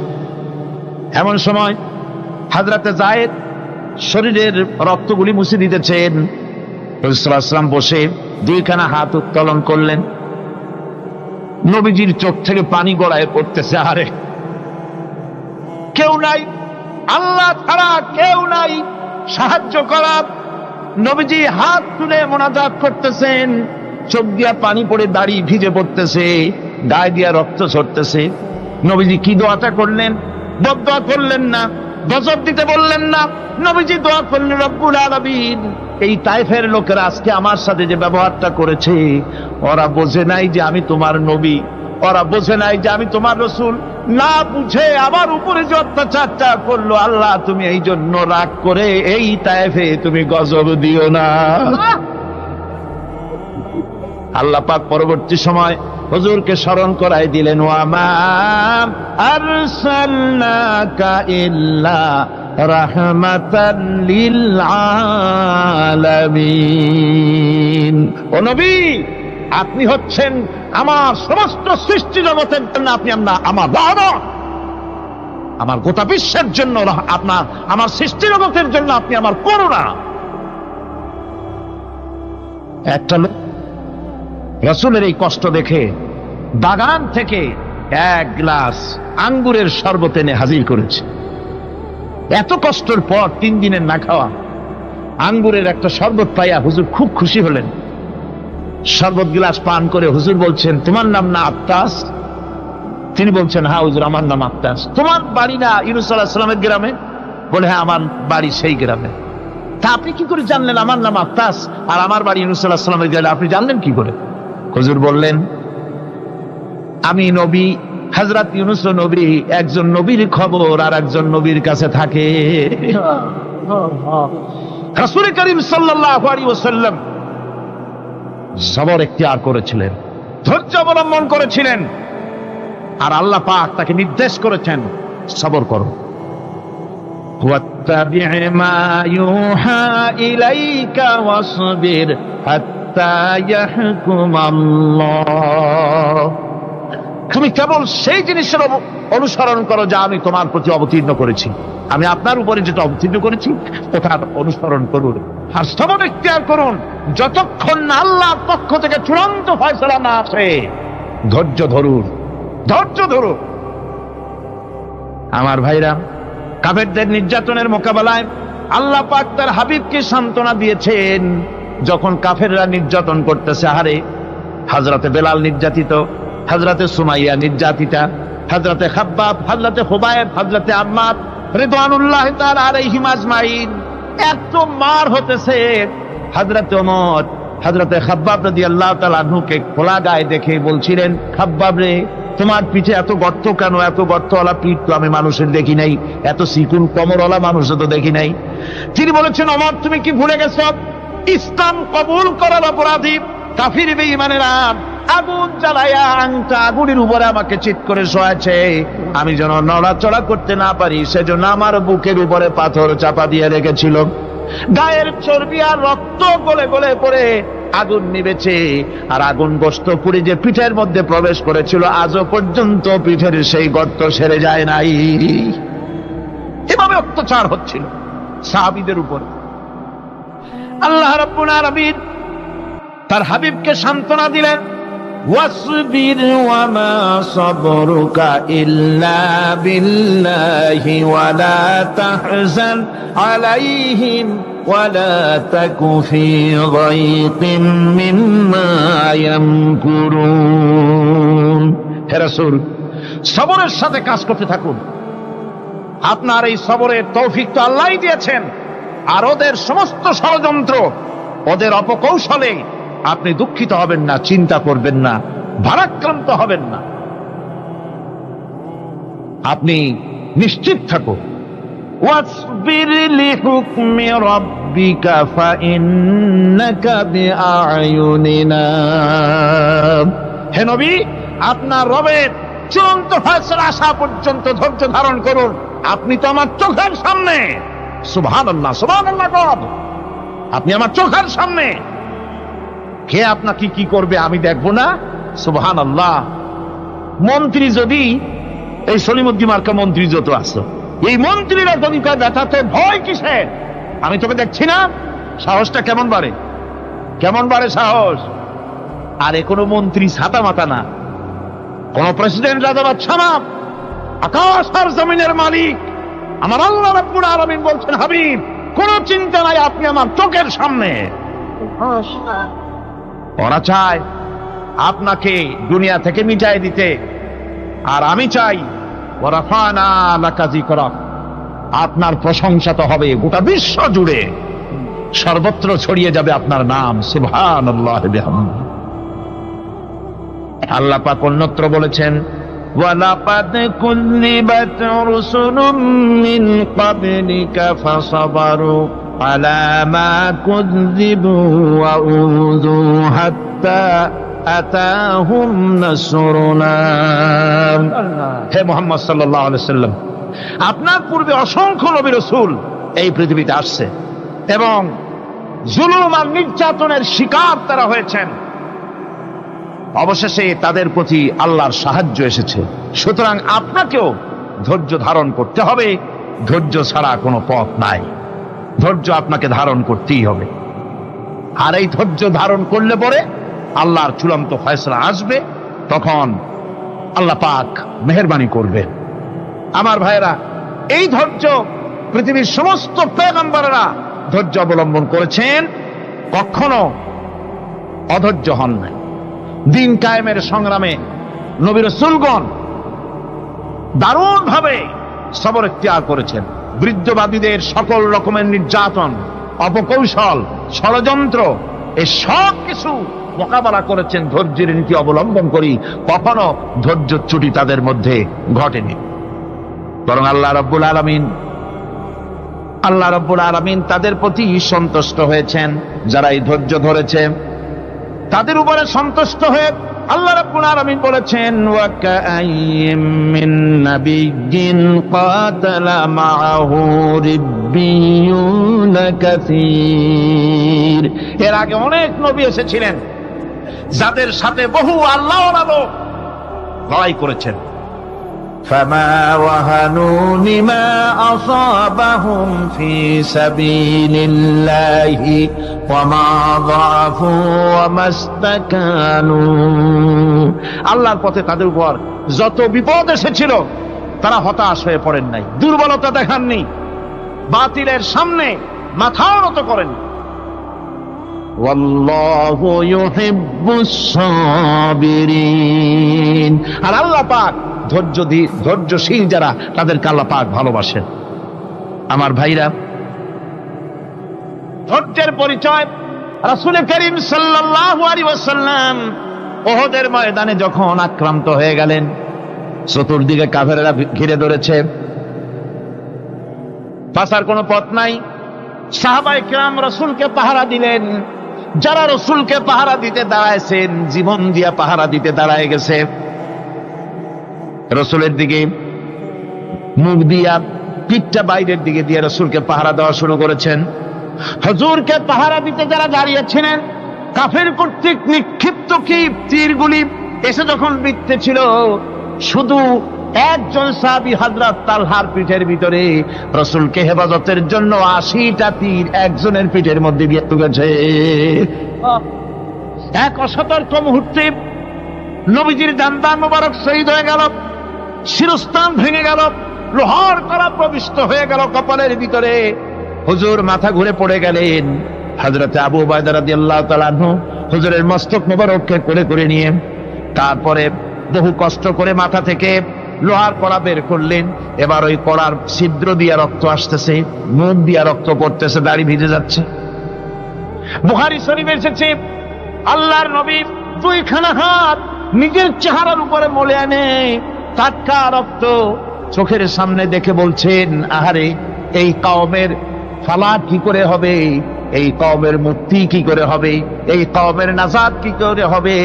এমন সময় হযরতে যায়েদ শরীরের রক্তগুলি মুছে দিতেছেন। হুজুর সাল্লাল্লাহু আলাইহি ওয়াসাল্লাম বসে 2খানা হাত উত্তোলন করলেন। নবীজির চোখ থেকে পানি গড়ায় পড়তেছে। আরে কেউ নাই, আল্লাহ ছাড়া কেউ নাই সাহায্য করার। নবীজি হাত তুলে মোনাজাত করতেছেন, চোখ দিয়া পানি পড়ে দাড়ি ভিজে পড়তেছে, গায়ে দিয়া রক্ত ঝরতেছে। নবীজি কি দোয়াটা করলেন? বদদোয়া করলেন না, গজব দিতে বললেন না। নবীজি দোয়া করলেন, রব্বুল আলামিন, এই তায়েফের লোকেরা আজকে আমার সাথে যে ব্যবহারটা করেছে, ওরা বোঝে নাই যে আমি তোমার নবী, ওরা বোঝে নাই যে আমি তোমার রাসূল, না বুঝে আমার উপরে যে অত্যাচারটা করলো, আল্লাহ তুমি এই জন্য রাগ করে এই তায়েফে তুমি গজব দিও না। আল্লাহ পাক পরবর্তী সময় হুজুরকে স্মরণ করাই দিলেন, ওয়া মা আরসালনাকা ইল্লা রাহমাতাল লিল আলামিন। ও নবী, আপনি হচ্ছেন আমার সমস্ত সৃষ্টি জগতের জন্য, আপনি আমার রহমত, আমার গোটা বিশ্বের জন্য আপনার, আমার সৃষ্টি জগতের জন্য আপনি আমার করুণা। একটা লোক রাসূলের এই কষ্ট দেখে বাগান থেকে এক গ্লাস আঙ্গুরের শরবত এনে হাজির করেছে। এত কষ্টের পর 3 দিনের না খাওয়া আঙ্গুরের একটা শরবত পাইয়া হুজুর খুব খুশি হলেন। শরবত গ্লাস পান করে হুজুর বলছেন, তোমার নাম না আত্তাস? তিনি বলছেন, হ্যাঁ হুজুর, আমার নাম আত্তাস। তোমার বাড়ি না ইউনূস আলাইহিস সালামের গ্রামে? বলে, হ্যাঁ, আমার বাড়ি সেই গ্রামে। তা আপনি কি করে জানলেন আমার নাম আত্তাস আর আমার বাড়ি ইউনূস আলাইহিস সালামের গ্রামে? আপনি জানলেন কি করে? হুজুর বললেন, আমি নবী, হযরত ইউনূস নবী, একজন নবীর খবর আর একজন নবীর কাছে থাকে। রাসূল করিম সাল্লাল্লাহু আলাইহি ওয়াসাল্লাম সবর ইখতিয়ার করেছিলেন, ধৈর্য অবলম্বন করেছিলেন, আর আল্লাহ পাক তাকে নির্দেশ করেছেন, সবর করো। ওয়াত্তাবি' মা ইউহা ইলাইকা ওয়াসবির হাত্তা ইয়াহকুমাল্লাহ। তুমি কেবল সেই জিনিসের অনুসরণ করো যা আমি তোমার প্রতি অবতীর্ণ করেছি। আমি আপনার উপরে যেটা অবতীর্ণ করেছি ওটার অনুসরণ করুন, আর সবর ইখতিয়ার করুন যতক্ষণ না আল্লাহর পক্ষ থেকে চূড়ান্ত ফয়সালা না আসে। ধৈর্য ধরুন, ধৈর্য ধরুন। আমার ভাইরা, কাফেরদের নির্যাতনের মোকাবেলায় আল্লাহ পাক তার হাবিবকে সান্ত্বনা দিয়েছেন। যখন কাফেররা নির্যাতন করতেছে, হারে হযরতে বেলাল নির্যাতিত, হযরতে সুমাইয়া নির্যাতিতা, হযরতে খাব্বাব, হযরতে খুবাইব, হযরতে আম্মার রিদওয়ানুল্লাহ তাআলা আলাইহিম আজমাইন, এত মার হতেছে। হযরতে ওমর হযরতে খাব্বাব রাদিয়াল্লাহু তাআলা আনহুকে খোলা গায়ে দেখে বলছিলেন, খাব্বাব রে, তোমার পিঠে এত গর্ত কেন? এত গর্তওয়ালা পিঠ তো আমি মানুষের দেখি নাই, এত চিকুন কোমরওয়ালা মানুষও তো দেখি নাই। তিনি বলেছেন, ওমর, তুমি কি ভুলে গেছো? ইসলাম কবুল করার অপরাধী কাফির বেঈমানেরা আগুন জ্বালায়া আংটা আগুনের উপরে আমাকে চিৎ করে শোয়াছে। আমি যেন নড়াচড়া করতে না পারি সেজন্য আমার বুকের উপরে পাথর চাপা দিয়ে রেখেছিল। গায়ের চর্বি আর রক্ত গলে গলে পড়ে আগুন নিবেছে, আর আগুন গোশত পুড়ে যে পিঠের মধ্যে প্রবেশ করেছিল আজও পর্যন্ত পিঠের সেই গর্ত সেরে যায় নাই। এভাবে অত্যাচার হচ্ছিল সাহাবীদের উপর। আল্লাহ রাব্বুল আলামিন তার হাবিবকে সান্ত্বনা দিলেন, ওয়াসবির ওয়া মা সাবরুকা ইল্লা বিল্লাহি ওয়া লা তাহজান আলাইহিম ওয়া লা তাকু ফি যায়কিম মিম্মা ইয়ামকুরুন। হে রাসূল, সবরের সাথে কাজ করতে থাকুন। আপনার এই সবরের তৌফিক তো আল্লাহই দিয়েছেন, আর ওদের সমস্ত ষড়যন্ত্র, ওদের অপকৌশলে আপনি দুঃখিত হবেন না, চিন্তা করবেন না, ভারাক্রান্ত হবেন না। আপনি নিশ্চিত থাকুন। ওয়াসবির লিহুকমি রাব্বিকা ফাইন্নাকা বিআয়ুনিনা। হে নবী, আপনার রবের চূড়ান্ত ফয়সালা আসা পর্যন্ত ধৈর্য ধারণ করুন। আপনি তো আমার চোখের সামনে। সুবহানাল্লাহ, সুবহানাল্লাহ। আপনি আমার চোখের সামনে। কে আপনাকে কি করবে আমি দেখবো না? সুবহানাল্লাহ। মন্ত্রী যদি, এই সলিমুদ্দিন মার্কা মন্ত্রী যত আছে, এই মন্ত্রীরা যদি ব্যথাতে ভয় কিসে? আমি তোকে দেখছি না? সাহসটা কেমন বাড়ে, কেমন বাড়ে সাহস। আর এ কোনো মন্ত্রী ছাতা মাতা না, কোন প্রেসিডেন্ট রাজা বাদশা না, আকাশ আর জমিনের মালিক আমার আল্লাহ রাব্বুল আলামিন বলছেন, হাবিব, কোনো চিন্তা নাই, আপনি আমার চোখের সামনে। ওরা চায় আপনাকে দুনিয়া থেকে মিটাই দিতে, আর আমি চাই ওয়ারাফানা লাকা যিকরাক, আপনার প্রশংসা তো হবে গোটা বিশ্ব জুড়ে, সর্বত্র ছড়িয়ে যাবে আপনার নাম। সুবহানাল্লাহি বিহামদিহি। আল্লাহ পাক অন্যত্র বলেছেন, ওয়ালাকাদ কুযযিবাত রুসুলুম মিন ক্বাবলিকা ফাসাবারু আলা মা কুযযিবু ওয়া উযু হাত্তা আতাহুম নাসরুনা। হে মুহাম্মদ সাল্লাল্লাহু আলাইহি ওয়াসাল্লাম, আপনার পূর্বে অসংখ্য নবী রাসূল এই পৃথিবীতে আসছে এবং জুলুম আর নির্যাতনের শিকার তারা হয়েছেন। অবশেষে তাদের প্রতি আল্লাহর সাহায্য এসেছে। সুতরাং আপনাকেও ধৈর্য ধারণ করতে হবে। ধৈর্য ছাড়া কোনো পথ নাই। ধৈর্য আপনাকে ধারণ করতেই হবে। আর এই ধৈর্য ধারণ করলে পরে আল্লাহর চূড়ান্ত ফয়সালা আসবে, তখন আল্লাহ পাক মেহেরবানি করবে। আমার ভাইয়েরা, এই ধৈর্য পৃথিবীর সমস্ত পয়গম্বররা ধৈর্য অবলম্বন করেছেন, কখনো অধৈর্য হন নাই। দিন কায়েমের সংগ্রামে নবী রাসূলগণ দারুণ ভাবে সবর ইখতিয়ার করেছেন। বৃদ্ধবাদীদের সকল রকমের নির্যাতন, অপকৌশল, ষড়যন্ত্র, এই সব কিছু মোকাবেলা করেছেন ধৈর্যের নীতি অবলম্বন করি। কখনো ধৈর্যচ্যুতি তাদের মধ্যে ঘটেনি, বরং আল্লাহ রাব্বুল আলামিন তাদের প্রতি সন্তুষ্ট হয়েছেন। যারা এই ধৈর্য ধরেছে তাদের উপরে সন্তুষ্ট হয়ে আল্লাহ রাব্বুল আলামিন বলেছেন, ওয়া কাআইয়্যিম মিন নাবিয়্যিন কাতালা মাআহু রিব্বিয়ুন কাসীর। এর আগে অনেক নবী এসেছিলেন যাদের সাথে বহু আল্লাহওয়ালা লোক লড়াই করেছেন। ফামা ওয়াহানু লিমা আসাবাহুম ফি সাবিলিল্লাহি ওয়া মা যাআফু ওয়া মাস্তাকানু। আল্লাহর পথে তাদের উপর যত বিপদ এসেছিল তারা হতাশ হয়ে পড়েন নাই, দুর্বলতা দেখাননি, বাতিলের সামনে মাথাও নত করেন। ওয়াল্লাহু ইউহিব্বুস সাবিরিন। আর আল্লাহ পাক ধৈর্যশীল যারা, তাদেরকে আল্লাহ পাক ভালোবাসেন। আমার ভাইরা, ধৈর্যের পরিচয় রাসূল করিম সাল্লাল্লাহু আলাইহি ওয়াসাল্লাম উহুদের ময়দানে যখন আক্রান্ত হয়ে গেলেন, চতুর্দিকে কাফেররা ঘিরে ধরেছে, বাঁচার কোনো পথ নাই। সাহাবায়ে কিরাম রাসূলকে পাহারা দিলেন। যারা রাসূলকে পাহারা দিতে দাঁড়াইছেন, জীবন দিয়া পাহারা দিতে দাঁড়ায় গেছে। রাসূলের দিকে মুখ দিয়া, পিঠটা বাইরের দিকে দিয়ে রাসূলকে পাহারা দেওয়া শুরু করেছেন। হুজুরকে পাহারা দিতে যারা দাঁড়িয়েছিলেন, কাফের কর্তৃক নিক্ষিপ্ত কি তীরগুলি এসে যখন বিঁধতেছিল, শুধু একজন সাহাবী হযরত তালহার পিঠের ভিতরে রাসূলকে হেফাজতের জন্য 80টা তীর একজনের পিঠের মধ্যে দিয়ে ঢুকেছে। এক অসতর্ক মুহূর্তে নবীজির দান্দান মোবারক শহীদ হয়ে গেল, শিরস্থান ভেঙে গেল, লোহার কড়া প্রবিষ্ট হয়ে গেল কপালের ভিতরে। হুজুর মাথা ঘুরে পড়ে গেলেন। হযরত আবু উবাইদা রাদিয়াল্লাহু তাআলা আনহু হুজুরের মস্তক মোবারককে কোলে করে নিয়ে তারপরে বহু কষ্ট করে মাথা থেকে লোহার কড়া বের করলেন। এবার ওই কড়ার ছিদ্র দিয়ে রক্ত আসতেছে, মুখ দিয়ে রক্ত পড়তেছে, দাড়ি ভিজে যাচ্ছে। বুখারী শরীফে এসেছে, আল্লাহর নবী দুইখানা হাত নিজের চেহারার উপরে মলে আনে টাটকা রক্ত চোখের সামনে দেখে বলছেন, আহারে, এই কওমের ফালাক কি করে হবে, এই কওমের মুক্তি কি করে হবে, এই কওমের নাজাত কি করে হবে,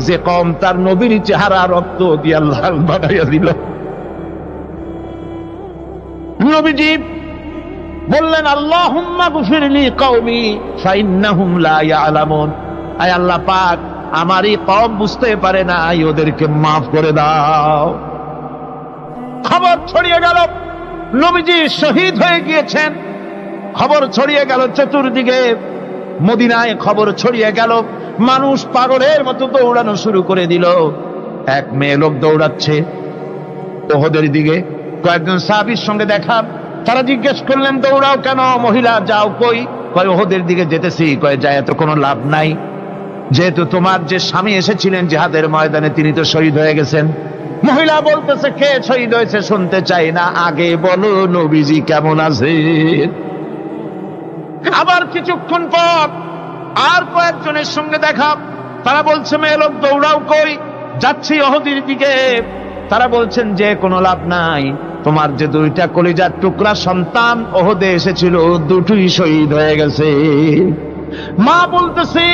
যে কওম তার নবীর চেহারা রক্ত দিয়ে লাল বানাইয়া দিল। নবীজি বললেন, আল্লাহুম্মা গফিরলি কওমি ফাইন্নাহুম লা ইয়ালামুন। আয় আল্লাহ পাক, আমার এই কওম বুঝতে পারে না, ওদেরকে মাফ করে দাও। খবর ছড়িয়ে গেল নবীজি শহীদ হয়ে গিয়েছেন। খবর ছড়িয়ে গেল চতুর্দিকে, মদিনায় খবর ছড়িয়ে গেল। মানুষ পাগলের মতো দৌড়ানো শুরু করে দিল। এক মেয়ে লোক দৌড়াচ্ছে উহুদের দিকে। কয়েকজন সাহাবীর সঙ্গে দেখা, তারা জিজ্ঞেস করলেন, দৌড়াও কেন মহিলা, যাও কই? কয় উহুদের দিকে যেতেছি। কয় যায় তো কোনো লাভ নাই, যেহেতু তোমার যে স্বামী এসেছিলেন জিহাদের ময়দানে তিনি তো শহীদ হয়ে গেছেন। মহিলা বলতেছে, কে শহীদ হয়েছে শুনতে চাই না, আগে বলো নবীজি কেমন আছে। আবার কিছুক্ষণ পর আর কয়েকজনের সঙ্গে দেখা, তারা বলছে, মেয়ে লোক দৌড়াও কই? যাচ্ছি উহুদের দিকে। তারা বলছেন যে কোনো লাভ নাই, তোমার যে দুইটা কলিজার টুকরা সন্তান উহুদে এসেছিল দুটোই শহীদ হয়ে গেছে। মা বলতেছে,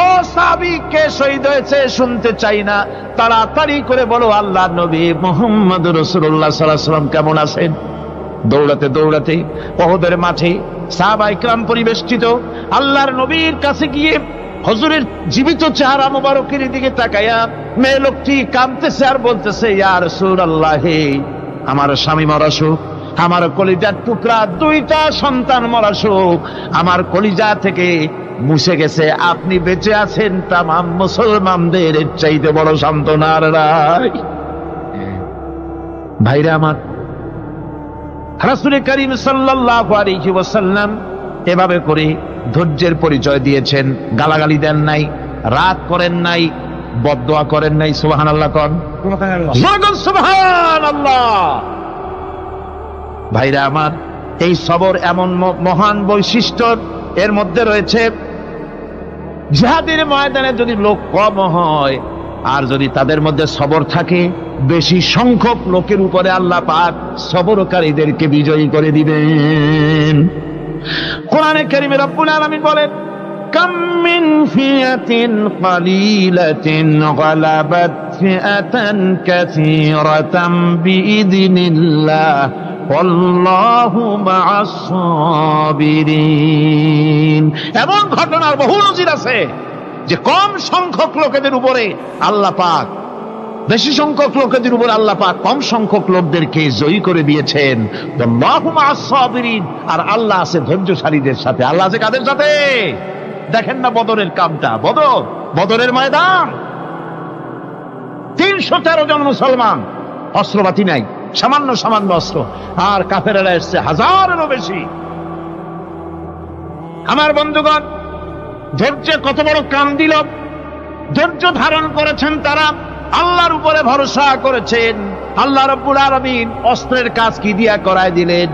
ও সাহাবী, কে শহীদ হয়েছে শুনতে চাই না, তাড়াতাড়ি করে বলো আল্লাহর নবী মুহাম্মদ রাসূলুল্লাহ সাল্লাল্লাহু আলাইহি ওয়াসাল্লাম কেমন আছেন। দৌড়াতে দৌড়াতে উহুদের মাঠে সাহাবায়ে কিরাম পরিবেষ্টিত, আল্লাহর নবীর কাছে গিয়ে হুজুরের জীবিত চেহারা মোবারকের দিকে তাকায়া মেয়ে লোকটি কাঁদতেছে আর বলতেছে, ইয়া রাসূলুল্লাহ, আমার স্বামী মরা শোক, আমার কলিজার টুকরা দুইটা সন্তান মরা শোক আমার কলিজা থেকে মুছে গেছে, আপনি বেঁচে আছেন তামাম মুসলমানদের চাইতে বড় সান্ত্বনার রায়। ভাইরা আমার, রাসূল করিম সাল্লাল্লাহু আলাইহি ওয়াসাল্লাম এভাবে করে ধৈর্যের পরিচয় দিয়েছেন। গালাগালি দেন নাই, রাগ করেন নাই, বদদোয়া করেন নাই। সুবহানাল্লাহ কোন, সুবহানাল্লাহ। ভাইরা আমার, এই সবর এমন মহান বৈশিষ্ট্য, এর মধ্যে রয়েছে জিহাদের ময়দানে যদি লোক কম হয় আর যদি তাদের মধ্যে সবর থাকে, বেশি সংখ্যক লোকের উপরে আল্লাহ পাক সবরকারীদেরকে বিজয়ী করে দিবেন। কোরআনে কারীমে রব্বুল আলামিন বলেন, কাম মিন ফিয়াতিন কালিলাতিন গালাবাত ফিআতান কাসীরাতাম বিইذনিল্লাহ ওয়াল্লাহু মা'আস সাবিরিন। এমন ঘটনার বহু নজির আছে যে কম সংখ্যক লোকেদের উপরে আল্লাহ পাক বেশি সংখ্যক লোকেদের উপর আল্লাহ পাক কম সংখ্যক লোকদেরকে জয়ী করে দিয়েছেন। আল্লাহু মা'আস সাবিরিন, আর আল্লাহ আছে ধৈর্যশালীদের সাথে। আল্লাহ আছে কাদের সাথে? দেখেন না বদরের কামটা, বদরের ময়দান, 313 জন মুসলমান, অস্ত্রপাতি নাই, সামান্য সামান্য অস্ত্র, আর কাফেরেরা এসছে হাজারেরও বেশি। আমার বন্ধুগণ, ধৈর্যে কত বড় কাম দিল, ধৈর্য ধারণ করেছেন তারা, আল্লাহর উপরে ভরসা করেছেন। আল্লাহ রাব্বুল আলামিন অস্ত্রের কাজ কি দিয়া করায় দিলেন।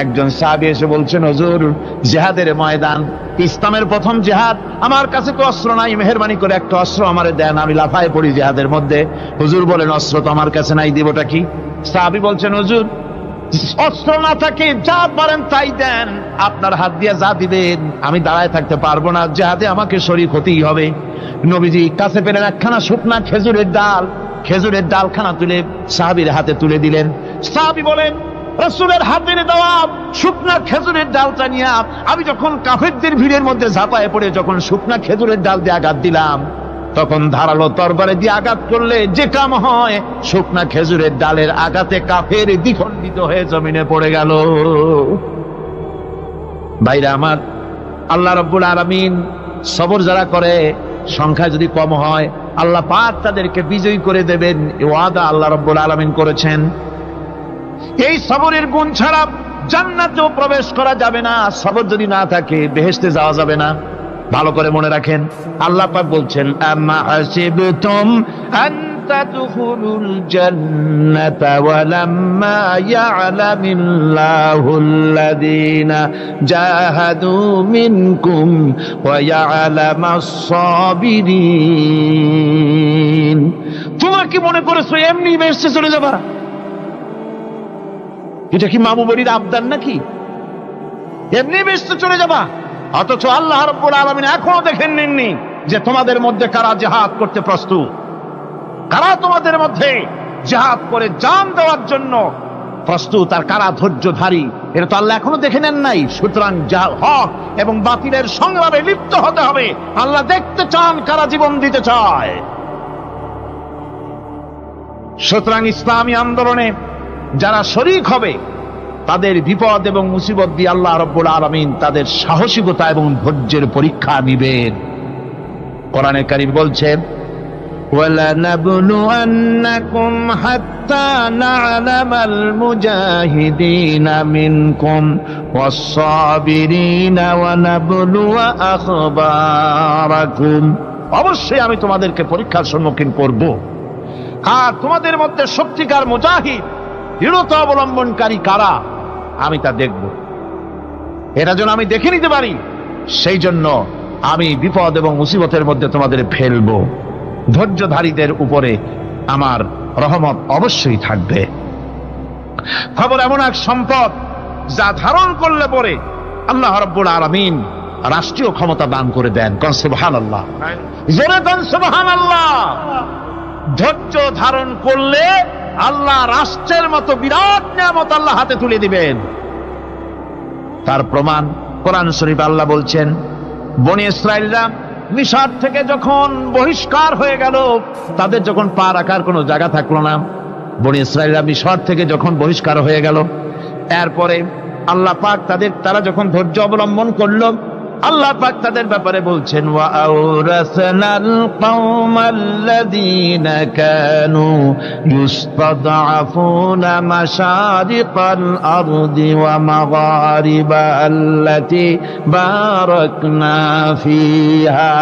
একজন সাহাবী এসে বলছেন, হুজুর, জিহাদের ময়দান, ইসলামের প্রথম জিহাদ, আমার কাছে তো অস্ত্র নাই, মেহেরবানি করে একটা অস্ত্র আমারে দেন, আমি লাফায় পড়ি জিহাদের মধ্যে। হুজুর বলেন, অস্ত্র তো আমার কাছে নাই, দিবটা কি? সাহাবী বলছেন, হুজুর, অস্ত্র না থাকে যা পারেন তাই দেন, আপনার হাত দিয়ে যা দিবেন আমি দাঁড়ায় থাকতে পারবো না, জিহাদে আমাকে শরীক হতেই হবে। নবীজি কাছে পেলেন একখানা শুকনা খেজুরের ডালখানা তুলে সাহাবীর হাতে তুলে দিলেন। সাহাবী বলেন, রাসূলের হাতে দেওয়া শুকনা খেজুরের ডালটা নিয়ে আমি যখন কাফেরদের ভিড়ের মধ্যে ঝাঁপায় পড়ে যখন শুকনা খেজুরের ডাল দিয়ে আঘাত দিলাম, তখন ধারালো তরবারি দিয়ে আঘাত করলে যে কাম হয়, শুকনা খেজুরের ডালের আঘাতে কাফের দ্বিখণ্ডিত হয়ে জমিনে পড়ে গেল। ভাইরা আমার, আল্লাহ রাব্বুল আলামিন সবর যারা করে, সংখ্যা যদি কম হয়, আল্লাহ পাক তাদেরকে বিজয়ী করে দেবেন, এই ওয়াদা আল্লাহ রাব্বুল আলামিন করেছেন। এই সবরের গুণ ছাড়া জান্নাতেও প্রবেশ করা যাবে না। সবর যদি না থাকে বেহেশতে যাওয়া যাবে না। ভালো করে মনে রাখেন, আল্লাহ পাক বলছেন, আম্মা হাসিবতুম আন তাদখুলুল জান্নাতা ওয়ালাম্মা ইয়া'লামিল্লাহুল্লাযীনা জাহাদু মিনকুম ওয়া ইয়া'লামাস সাবিরিন। তোমরা কি মনে করেছো এমনি বেহেশতে চলে যাবা? এটা কি মামু বাড়ির আবদার নাকি? এমনি বেহেশতে চলে যাবা? অথচ আল্লাহ রাব্বুল আলামিন এখনো দেখেন নেননি যে তোমাদের মধ্যে কারা জিহাদ করতে প্রস্তুত, কারা তোমাদের মধ্যে জিহাদ করে জান দেওয়ার জন্য প্রস্তুত, আর কারা ধৈর্যধারী, এটা তো আল্লাহ এখনো দেখে নেন নাই। সুতরাং হক এবং বাতিলের সংগ্রামে লিপ্ত হতে হবে। আল্লাহ দেখতে চান কারা জীবন দিতে চায়। সুতরাং ইসলামী আন্দোলনে যারা শরীক হবে, তাদের বিপদ এবং মুসিবত দিয়ে আল্লাহ রাব্বুল আলামিন তাদের সাহসিকতা এবং ধৈর্যের পরীক্ষা নিবেন। কোরআনে কারীম বলছেন, وَلَنَبْلُوَنَّكُمْ حَتَّى نَعْلَمَ الْمُجَاهِدِينَ مِنكُمْ وَالصَّابِرِينَ وَنَبْلُوَ أَخْبَارَكُمْ। অবশ্যই আমি তোমাদেরকে পরীক্ষার সম্মুখীন করব, আর তোমাদের মধ্যে সত্যিকার মুজাহিদ, দৃঢ়তা অবলম্বনকারী কারা, আমি তা দেখব। এটা যেন আমি দেখে নিতে পারি, সেই জন্য আমি বিপদ এবং মুসিবতের মধ্যে তোমাদের ফেলবো। ধৈর্যধারীদের উপরে আমার রহমত অবশ্যই থাকবে। খবর এমন এক সম্পদ যা ধারণ করলে পরে আল্লাহ রাব্বুল আলামিন রাষ্ট্রীয় ক্ষমতা দান করে দেন। কোন সুবহানাল্লাহ, জোরে কোন সুবহানাল্লাহ। ধৈর্য ধারণ করলে আল্লাহ রাষ্ট্রের মতো বিরাট নিয়ামত আল্লাহ হাতে তুলে দিবেন। তার প্রমাণ কোরআন শরীফ আল্লাহ বলছেন, বনি ইসরাইলরা মিশর থেকে যখন বহিষ্কার হয়ে গেল, তাদের যখন পা রাখার কোনো জায়গা থাকলো না, বনি ইসরাইলরা মিশর থেকে যখন বহিষ্কার হয়ে গেল, এরপরে আল্লাহ পাক তারা যখন ধৈর্য অবলম্বন করলো, আল্লাহ পাক তাদের ব্যাপারে বলছেন, ওয়া আওরাসনাল কওমাল্লাযীনা কানু ইউস্তাদআফুনা মাশারিকাল আরদি ওয়া মাগারিবা আল্লাতী বারাকনা ফিহা।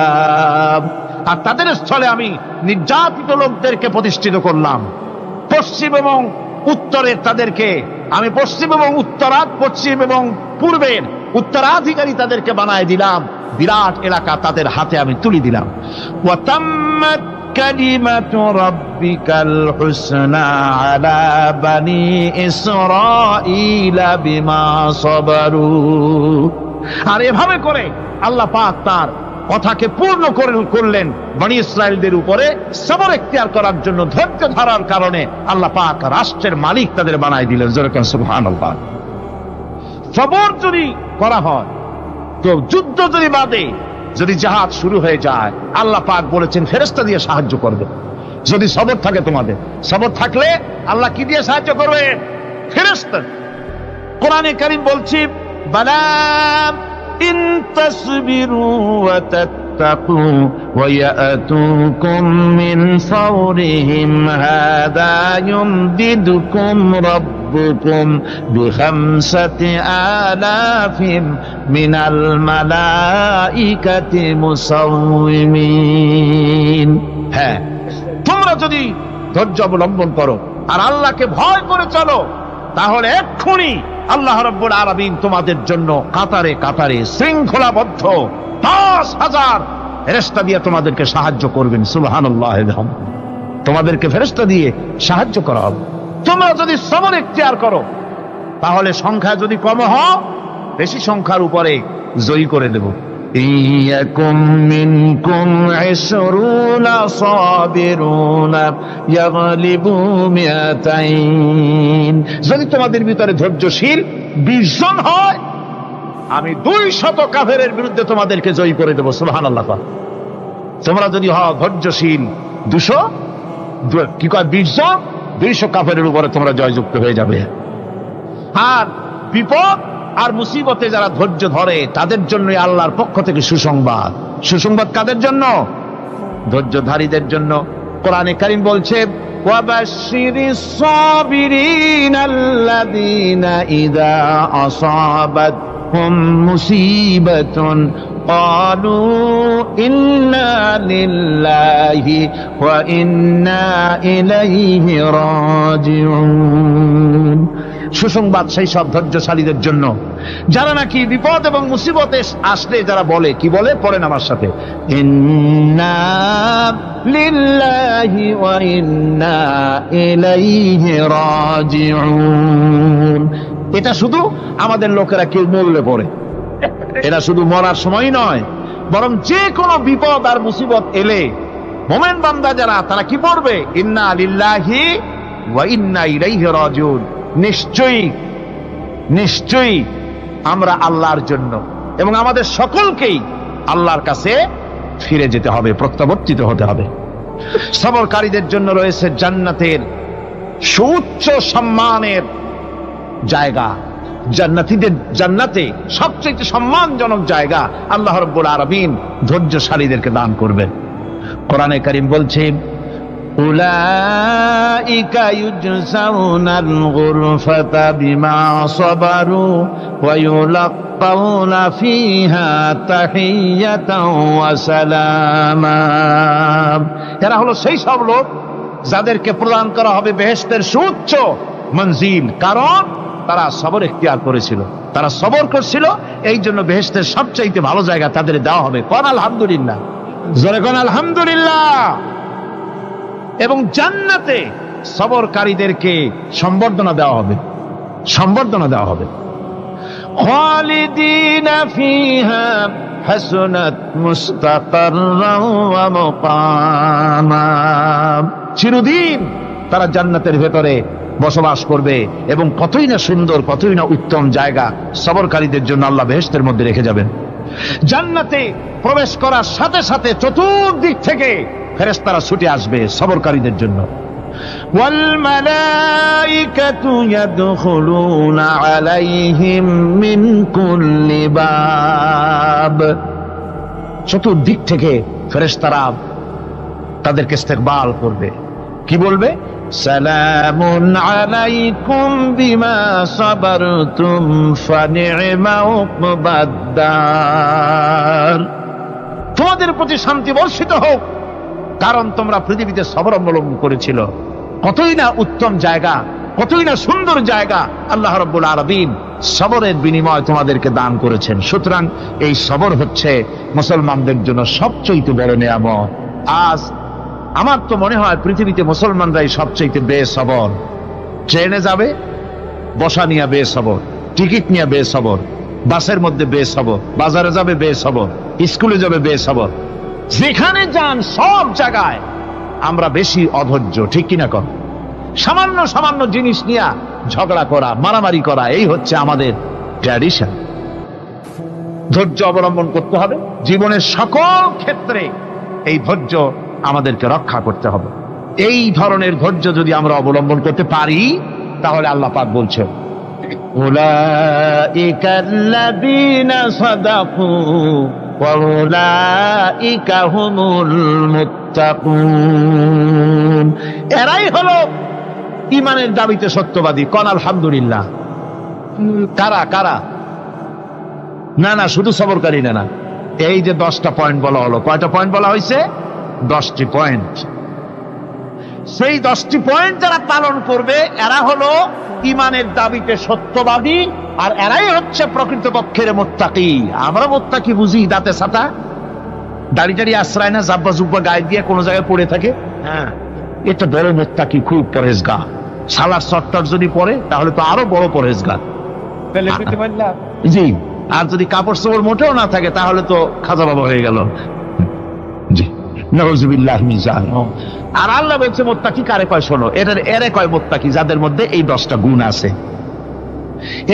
আর তাদের স্থলে আমি নির্যাতিত লোকদেরকে প্রতিষ্ঠিত করলাম। পশ্চিম এবং উত্তরের তাদেরকে আমি পশ্চিম এবং পশ্চিম এবং পূর্বের উত্তরাধিকারী তাদেরকে বানায় দিলাম। বিরাট এলাকা তাদের হাতে আমি তুলে দিলাম। ওয়া তাম্মাত কালিমাতু রাব্বিকাল হুসনা আলা বানি ইসরাঈলা বিমা সাবারু। আর এভাবে করে আল্লাহ পাক তার কথাকে পূর্ণ করলেন বনি ইসরাইলদের উপরে। সবর এখতিয়ার করার জন্য, ধৈর্য ধরার কারণে আল্লাহ পাক রাষ্ট্রের মালিক তাদের বানায় দিলেন। জোরে কোন সুবহানাল্লাহ। সবর যদি করা হয়, তো যুদ্ধ যদি বাদে, যদি জাহাজ শুরু হয়ে যায়, আল্লাহ পাক বলেছেন ফেরেশতা দিয়ে সাহায্য করবে। যদি সবর থাকে, তোমাদের সবর থাকলে আল্লাহ কি দিয়ে সাহায্য করবে? ফেরেশতা। কোরআনে কারীম বলছি, বালা ইন তাসবিরু ওয়া তাত্তাকু ওয়া ইয়াতুকুম মিন ফাওরিহিম হাদা ইউমদিদুকুম রাব্বুকুম বিখামসাতি আলাফিন মিনাল মালাইকাতি মুসাউমিমিন। হ্যাঁ, তোমরা যদি ধৈর্য অবলম্বন করো আর আল্লাহকে ভয় করে চলো, তাহলে এক্ষুনি আল্লাহ রাব্বুল আলামিন তোমাদের জন্য কাতারে কাতারে শৃঙ্খলাবদ্ধ 10,000 ফেরেশতা দিয়ে তোমাদেরকে সাহায্য করবেন। সুবহানাল্লাহ। তোমাদেরকে ফেরেশতা দিয়ে সাহায্য করা হবে। তোমরা যদি সবর এখতিয়ার করো, তাহলে সংখ্যা যদি কম হয়, বেশি সংখ্যার উপরে জয়ী করে দেব। ইয়াকুম মিনকুম 20 সাবিরুনা ইয়াগলিবু মিয়াতাইন। যদি তোমাদের ভিতরে ধৈর্যশীল 20 জন হয়, আমি 200 কাফেরের বিরুদ্ধে তোমাদেরকে জয়ী করে দেব। সুবহানাল্লাহ। তোমরা যদি হও ধৈর্যশীল 200, কি কয় 20 জন, 200 কাফেরের উপরে তোমরা জয়যুক্ত হয়ে যাবে। আর বিপদ আর মুসিবতে যারা ধৈর্য ধরে, তাদের জন্যই আল্লাহর পক্ষ থেকে সুসংবাদ। সুসংবাদ কাদের জন্য? ধৈর্যধারীদের জন্য। কোরআনে কারীম বলছে, ওয়াবাশশিরিস সাবিরিনাল্লাযীনা ইযা আসাবাতহুম মুসিবাতুন ক্বালু ইন্না লিল্লাহি ওয়া ইন্না ইলাইহি রাজিউন। সুসংবাদ সেই সব ধৈর্যশালীদের জন্য যারা নাকি বিপদ এবং মুসিবতে আসলে যারা বলে, কি বলে? পড়েন আমার সাথে, ইন্না লিল্লাহি ওয়া ইন্না ইলাইহি রাজিউন। এটা শুধু আমাদের লোকেরা কেউ মরলে পড়ে, এটা শুধু মরার সময় নয়, বরং যে কোনো বিপদ আর মুসিবত এলে মোমেন বান্দা যারা, তারা কি পড়বে? ইন্না লিল্লাহি ওয়া ইন্না ইলাইহি রাজিউন। নিশ্চয়ই নিশ্চয়ই আমরা আল্লাহর জন্য এবং আমাদের সকলকেই আল্লাহর কাছে ফিরে যেতে হবে, প্রত্যাবর্তিত হতে হবে। সবরকারীদের জন্য রয়েছে জান্নাতের সুউচ্চ সম্মানের জায়গা। জান্নাতে সবচেয়ে সম্মানজনক জায়গা আল্লাহ রাব্বুল আলামিন ধৈর্যশালীদেরকে দান করবেন। কোরআনে কারীম বলছে, উলাইকা ইউজসাউনাল গুরফাতা বিমা সাবারু ওয়া ইউলাক্কাউনা ফিহা তাহিয়াতাও ওয়া সালামা। এরা হলো সেই সব লোক যাদেরকে প্রদান করা হবে বেহেশতের সুউচ্চ মঞ্জিল, কারণ তারা সবর এখতিয়ার করেছিল, তারা সবর করছিল, এই জন্য বেহেশতের সবচাইতে ভালো জায়গা তাদের দেওয়া হবে। কোন আলহামদুলিল্লাহ, জোরে কোন আলহামদুলিল্লাহ। এবং জান্নাতে সবরকারীদেরকে সম্বর্ধনা দেওয়া হবে, সম্বর্ধনা দেওয়া হবে। খালিদিনা ফিহা হাসুনাত মুস্তাকাররাও ওয়া মুকামা। চিরদিন তারা জান্নাতের ভেতরে বসবাস করবে এবং কতই না সুন্দর, কতই না উত্তম জায়গা সবরকারীদের জন্য আল্লাহ বেহেশতের মধ্যে রেখে যাবেন। জান্নাতে প্রবেশ করার সাথে সাথে চতুর্দিক থেকে ফেরেশতারা ছুটে আসবে সবরকারীদের জন্য। ওয়াল মালাইকাতু ইয়াদখুলুনা আলাইহিম মিন কুল্লি বাব। চতুর্দিক থেকে ফেরেশতারা তাদেরকে ইস্তেকবাল করবে, কি বলবে? সালামুন আলাইকুম বিমা সাবারতুম ফানি'মা উকবাদ-দার। তোমাদের প্রতি শান্তি বর্ষিত হোক, কারণ তোমরা পৃথিবীতে সবর অবলম্বন করেছিল। কতই না উত্তম জায়গা, কতই না সুন্দর জায়গা আল্লাহ রাব্বুল আলামিন সবরের বিনিময় তোমাদেরকে দান করেছেন। সুতরাং এই সবর হচ্ছে মুসলমানদের জন্য সবচেয়ে বড় নিয়ামত। আজ আমার তো মনে হয় পৃথিবীতে মুসলমানরাই সবচেয়ে বেসবর। ট্রেনে যাবে বসা নিয়ে বেসবর, টিকিট নিয়ে বেসবর, বাসের মধ্যে বেসবর, বাজারে যাবে বেসবর, স্কুলে যাবে বেসবর, যেখানে যান সব জায়গায় আমরা বেশি অধৈর্য, ঠিক কিনা কর? সামান্য সামান্য জিনিস নিয়ে ঝগড়া করা, মারামারি করা, এই হচ্ছে আমাদের ট্র্যাডিশন। ধৈর্য অবলম্বন করতে হবে জীবনের সকল ক্ষেত্রে। এই ধৈর্য আমাদেরকে রক্ষা করতে হবে। এই ধরনের ধৈর্য যদি আমরা অবলম্বন করতে পারি, তাহলে আল্লাহ পাক বলছেন উলাইকাল্লাযীনা সাদাকু ওয়া উলাইকা হুমুল মুত্তাকুন। এরাই হলো ঈমানের দাবিতে সত্যবাদী। কোন আলহামদুলিল্লাহ। কারা কারা? না না, শুধু সবরকারী না। এই যে 10টা পয়েন্ট বলা হলো, কয়টা পয়েন্ট বলা হয়েছে? 10টি পয়েন্ট। সেই 10টি পয়েন্ট যারা পালন করবে এরা হলো ঈমানের দাবিতে সত্যবাদী, আর এরাই হচ্ছে প্রকৃতপক্ষের মুত্তাকি। আমরা মুত্তাকি বুঝি দাঁতে ছাতা, দাড়ি টাড়ি আশ্রয় না, জাব্বা জুব্বা গায়ে দিয়ে কোনো জায়গায় পড়ে থাকে। হ্যাঁ, এটা বড় মুত্তাকি, খুব পরহেজগার। সালার চট্টর যদি পড়ে তাহলে তো আরো বড় পরহেজগার। জি, আর যদি কাপড় চোপড় মোটেও না থাকে তাহলে তো খাজা বাবা হয়ে গেল। জি, নাউযুবিল্লাহ মিন যালিক। আর আল্লাহ বলছে মুত্তাকি কারে কয়? শোনো, এরে কয় মুত্তাকি যাদের মধ্যে এই 10টা গুণ আছে।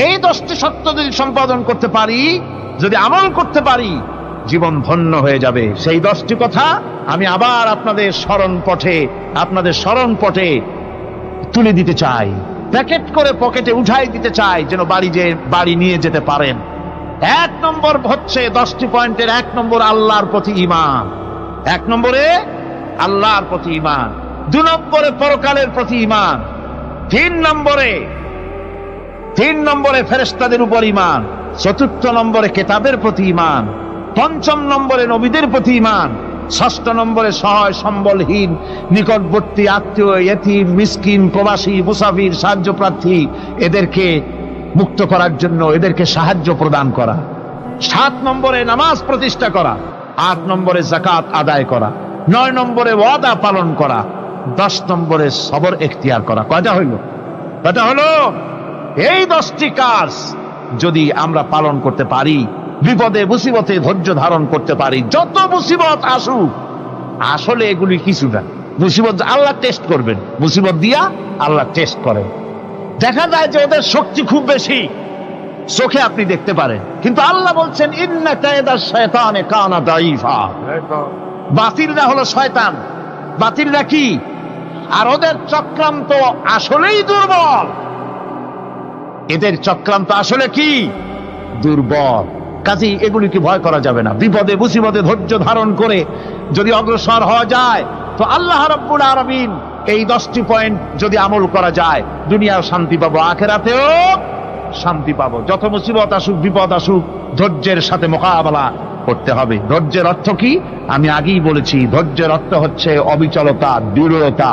এই 10টি সত্য যদি সম্পাদন করতে পারি, যদি আমল করতে পারি, জীবন ধন্য হয়ে যাবে। সেই 10টি কথা আমি আবার আপনাদের স্মরণ পটে তুলে দিতে চাই, প্যাকেট করে পকেটে উঠাই দিতে চাই, যেন বাড়ি নিয়ে যেতে পারেন। 1 নম্বর হচ্ছে 10টি পয়েন্টের 1 নম্বর আল্লাহর প্রতি ঈমান। 1 নম্বরে আল্লাহর প্রতি ঈমান, 2 নম্বরে পরকালের প্রতি ঈমান, 3 নম্বরে ফেরেশতাদের উপর ঈমান, 4র্থ নম্বরে কিতাবের প্রতি ঈমান, 5ম নম্বরে নবীদের প্রতি ঈমান, 6ষ্ঠ নম্বরে সহায় সম্বলহীন নিকটবর্তী আত্মীয়, ইয়েতিম, মিসকিন, প্রবাসী, মুসাফির, সাহায্য প্রার্থী, এদেরকে মুক্ত করার জন্য এদেরকে সাহায্য প্রদান করা, 7 নম্বরে নামাজ প্রতিষ্ঠা করা, 8 নম্বরে যাকাত আদায় করা, 9 নম্বরে ওয়াদা পালন করা, 10 নম্বরে সবর এখতিয়ার করা। কয়টা হলো? এই 10টি কাজ যদি আমরা পালন করতে পারি, বিপদে মুসিবতে ধৈর্য ধারণ করতে পারি, যত মুসিবত আসুক, আসলে এগুলি কিছু না। মুসিবত আল্লাহ টেস্ট করবেন, মুসিবত দিয়া আল্লাহ টেস্ট করেন। দেখা যায় যে ওদের শক্তি খুব বেশি, চোখে আপনি দেখতে পারেন, কিন্তু আল্লাহ বলছেন ইন্না কায়দা শায়তানে কানা দাঈফা। বাতিলরা হলো শয়তান। বাতিলরা কি? আর ওদের চক্রান্ত আসলেই দুর্বল। এদের চক্রান্ত আসলে কি? দুর্বল। কাজেই এগুলিকে ভয় করা যাবে না। বিপদে মুসিবতে ধৈর্য ধারণ করে যদি অগ্রসর হওয়া যায়, তো আল্লাহ রাব্বুল আলামিন এই 10টি পয়েন্ট যদি আমল করা যায়, দুনিয়াও শান্তি পাবো, আখিরাতেও শান্তি পাবো। যত মুসিবত আসুক, বিপদ আসুক, ধৈর্যের সাথে মোকাবেলা করতে হবে। ধৈর্যের অর্থ কি? আমি আগেই বলেছি, ধৈর্যের অর্থ হচ্ছে অবিচলতা, দৃঢ়তা,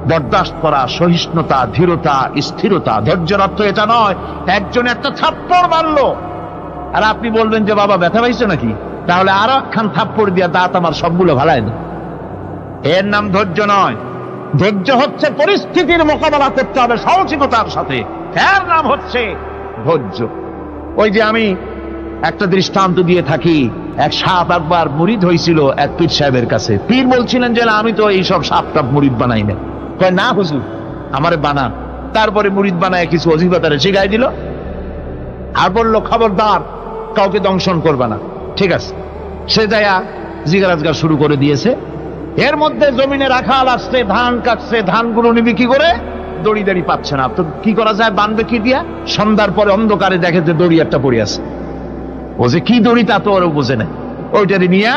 বরদাস্ত করা, সহিষ্ণুতা, ধীরতা, স্থিরতা। ধৈর্যের অর্থ এটা নয় একজন একটা থাপ্পড় মারলো আর আপনি বলবেন যে বাবা ব্যথা পাইছে নাকি, তাহলে আরো একখান থাপ্পড় দিয়া দাঁত আমার সবগুলো ভালায় না। এর নাম ধৈর্য নয়। ধৈর্য হচ্ছে পরিস্থিতির মোকাবেলা করতে হবে সাহসিকতার সাথে, এর নাম হচ্ছে ধৈর্য। ওই যে আমি একটা দৃষ্টান্ত দিয়ে থাকি, এক সাপ একবার মুরিদ হয়েছিল এক পীর সাহেবের কাছে। পীর বলছিলেন যে আমি তো এইসব সাপ টাপ মুরিদ বানাই না। কয় না হুজুর, আমারে বানান। তারপরে মুরিদ বানায় কিছু অজিফাতারে শিখাই দিল, আর বললো খবরদার কাউকে দংশন করবে না। ঠিক আছে, সে যায়া জিগারাজগার শুরু করে দিয়েছে। এর মধ্যে জমিনে রাখাল আসছে, ধান কাটছে, ধানগুলো নিবি কি করে, দড়ি দাড়ি পাচ্ছে না, তো কি করা যায়, বাঁধবে কি দিয়া? সন্ধ্যার পরে অন্ধকারে দেখে যে দড়ি একটা পড়ে আছে। ও যে কি দড়ি তা তো ওরা বোঝে না, ওইটারে নিয়ে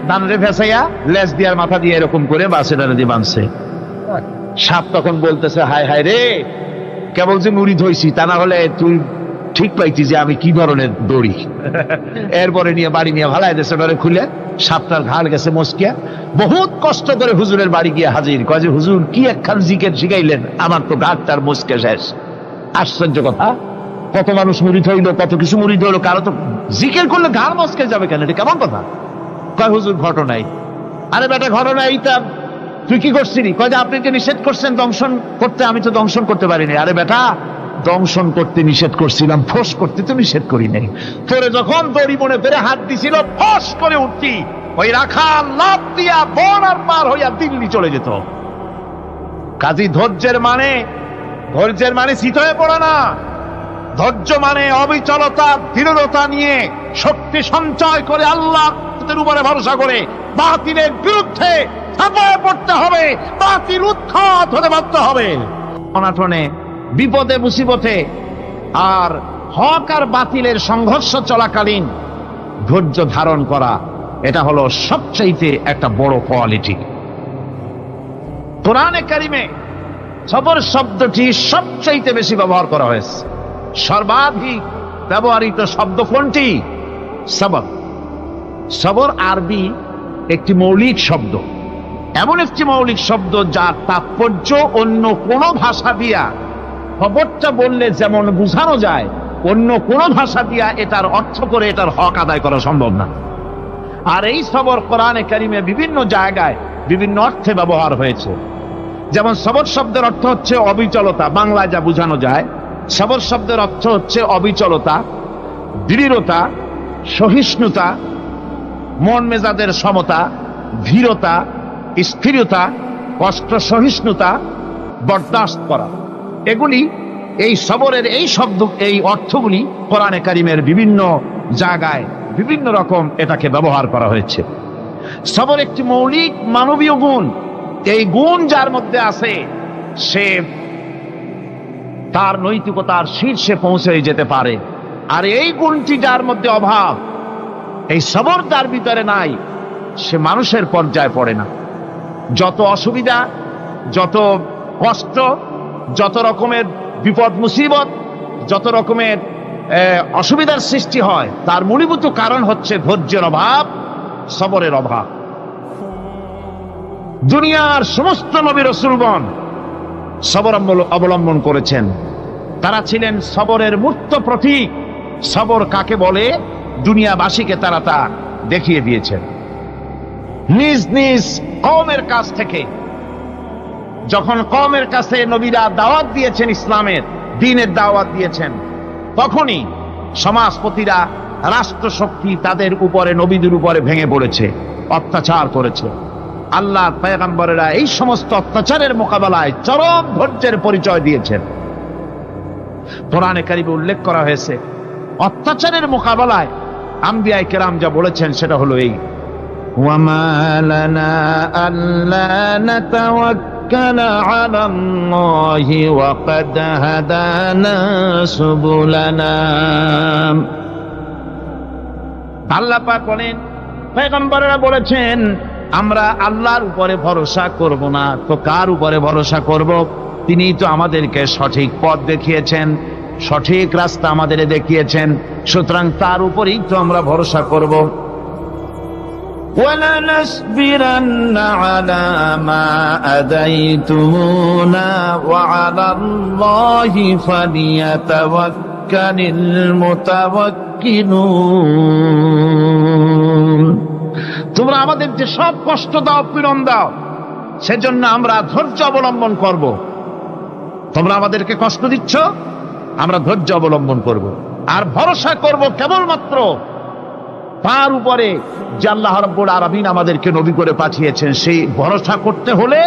ধানরে ফেসাইয়া লেজ দিয়ার মাথা দিয়ে এরকম করে বাসেটারে দিয়ে বাঁধছে। সাপ তখন বলতেছে, হায় হায় রে, কেবল যে মুরিদ হইছি, তা না হলে তুই ঠিক পাইছি যে আমি কি ধরনের দড়ি। এরপরে নিয়ে বাড়ি নিয়ে ভালাই দেশে ডরে খুলে সাপটার ঘাড় গেছে মস্কিয়া। বহুত কষ্ট করে হুজুরের বাড়ি গিয়ে হাজির, কয় যে হুজুর কি একখান জিকের শিখাইলেন, আমার তো ঘাটটার মস্কে শেষ। আশ্চর্য কথা, কত মানুষ মুরিদ হইলো, কত কিছু মুরিদ হইলো, কারো তো জিকের করলে ঘাড় মস্কে যাবে কেন, এটা কেমন কথা? কয় হুজুর ঘটনাই। আরে বেটা ঘটনা এইটা, তুই কি করছিলি? কয় যে আপনি যে নিষেধ করছেন দংশন করতে, আমি তো দংশন করতে পারিনি। আরে বেটা, দংশন করতে নিষেধ করছিলাম, ফোঁস করতে তো নিষেধ করি নাই। তোরে যখন দড়ি মনে পেরে হাত দিছিল, ফোঁস করে উঠতি, ওই রাখা লাভ দিয়া বন আর পার হইয়া দিল্লি চলে যেত। কাজী ধৈর্যের মানে শীত হয়ে পড়ে না। ধৈর্য মানে অবিচলতা, দৃঢ়তা নিয়ে শক্তি সঞ্চয় করে আল্লাহর উপরে ভরসা করে বাতিলের বিরুদ্ধে ঝাঁপিয়ে পড়তে হবে, বাতিল উৎখাত হতে বাধ্য হবে। অনাটনে, বিপদে, মুসিবতে আর হক আর বাতিলের সংঘর্ষ চলাকালীন ধৈর্য ধারণ করা, এটা হলো সবচাইতে একটা বড় কোয়ালিটি। কোরআনে কারিমে সবর শব্দটি সবচাইতে বেশি ব্যবহার করা হয়েছে। সর্বাধিক ব্যবহৃত শব্দ কোনটি? সবর। সবর আরবি একটি মৌলিক শব্দ, এমন একটি মৌলিক শব্দ যার তাৎপর্য অন্য কোন ভাষা দিয়া খবরটা বললে যেমন বোঝানো যায়, অন্য কোন ভাষা দিয়া এটার অর্থ করে এটার হক আদায় করা সম্ভব না। আর এই সবর কোরআনে কারিমে বিভিন্ন জায়গায় বিভিন্ন অর্থে ব্যবহার হয়েছে। যেমন সবর শব্দের অর্থ হচ্ছে অবিচলতা, বাংলায় যা বোঝানো যায়। সবর শব্দের অর্থ হচ্ছে অবিচলতা, দৃঢ়তা, সহিষ্ণুতা, মন মেজাজের সমতা, ধীরতা, স্থিরতা, কষ্ট সহিষ্ণুতা, বরদাস্ত করা। এগুলি এই সবরের এই শব্দ, এই অর্থগুলি কোরআনে কারিমের বিভিন্ন জায়গায় বিভিন্ন রকম এটাকে ব্যবহার করা হয়েছে। সবর একটি মৌলিক মানবীয় গুণ। এই গুণ যার মধ্যে আছে, সে তার নৈতিকতার শীর্ষে পৌঁছে যেতে পারে। আর এই গুণটি যার মধ্যে অভাব, এই সবর যার ভিতরে নাই, সে মানুষের পর্যায়ে পড়ে না। যত অসুবিধা, যত কষ্ট, যত রকমের বিপদ মুসিবত, যত রকমের অসুবিধার সৃষ্টি হয়, তার মূলীভূত কারণ হচ্ছে ধৈর্যের অভাব, সবরের অভাব। দুনিয়ার সমস্ত নবী রাসূলগণ সবর অবলম্বন করেছেন। তারা ছিলেন সবরের মূর্ত প্রতীক। সবর কাকে বলে দুনিয়াবাসীকে তারা তা দেখিয়ে দিয়েছেন। নিজ নিজ কওমের কাছ থেকে যখন কওমের কাছে নবীরা দাওয়াত দিয়েছেন, ইসলামের দ্বীনের দাওয়াত দিয়েছেন, তখনই সমাজপতিরা, রাষ্ট্রশক্তি তাদের উপরে, নবীদের উপরে ভেঙে পড়েছে, অত্যাচার করেছে। আল্লাহর পয়গম্বরেরা এই সমস্ত অত্যাচারের মোকাবেলায় চরম ধৈর্যের পরিচয় দিয়েছেন। কোরআনে কারিমে উল্লেখ করা হয়েছে, অত্যাচারের মোকাবেলায় আম্বিয়ায়ে কেরাম যা বলেছেন সেটা হলো এই, ওয়ামা লানা আল্লা নাতাওয়াক্কালা আলাল্লাহি ওয়া ক্বাদ হাদানা সুবুলানা। আল্লাহ পাক বলেন, পয়গম্বরেরা বলেছেন আমরা আল্লাহর উপরে ভরসা করব না, তো কার উপরে ভরসা করব? তিনি তো আমাদেরকে সঠিক পথ দেখিয়েছেন, সঠিক রাস্তা আমাদের দেখিয়েছেন, সুতরাং তার উপরেই তো আমরা ভরসা করব। وَلَنَصْبِرَنَّ عَلَى مَا آذَيْتُمُونَا وَعَلَى اللَّهِ فَلْيَتَوَكَّلِ الْمُتَوَكِّلُونَ। তোমরা আমাদের যে সব কষ্ট দাও, পীড়ন দাও, সেজন্য আমরা ধৈর্য অবলম্বন করব। তোমরা আমাদেরকে কষ্ট দিচ্ছ, আমরা ধৈর্য অবলম্বন করব আর ভরসা করব কেবলমাত্র তার উপরে যে আল্লাহ রাব্বুল আলামিন আমাদেরকে নবী করে পাঠিয়েছেন, সেই ভরসা করতে হলে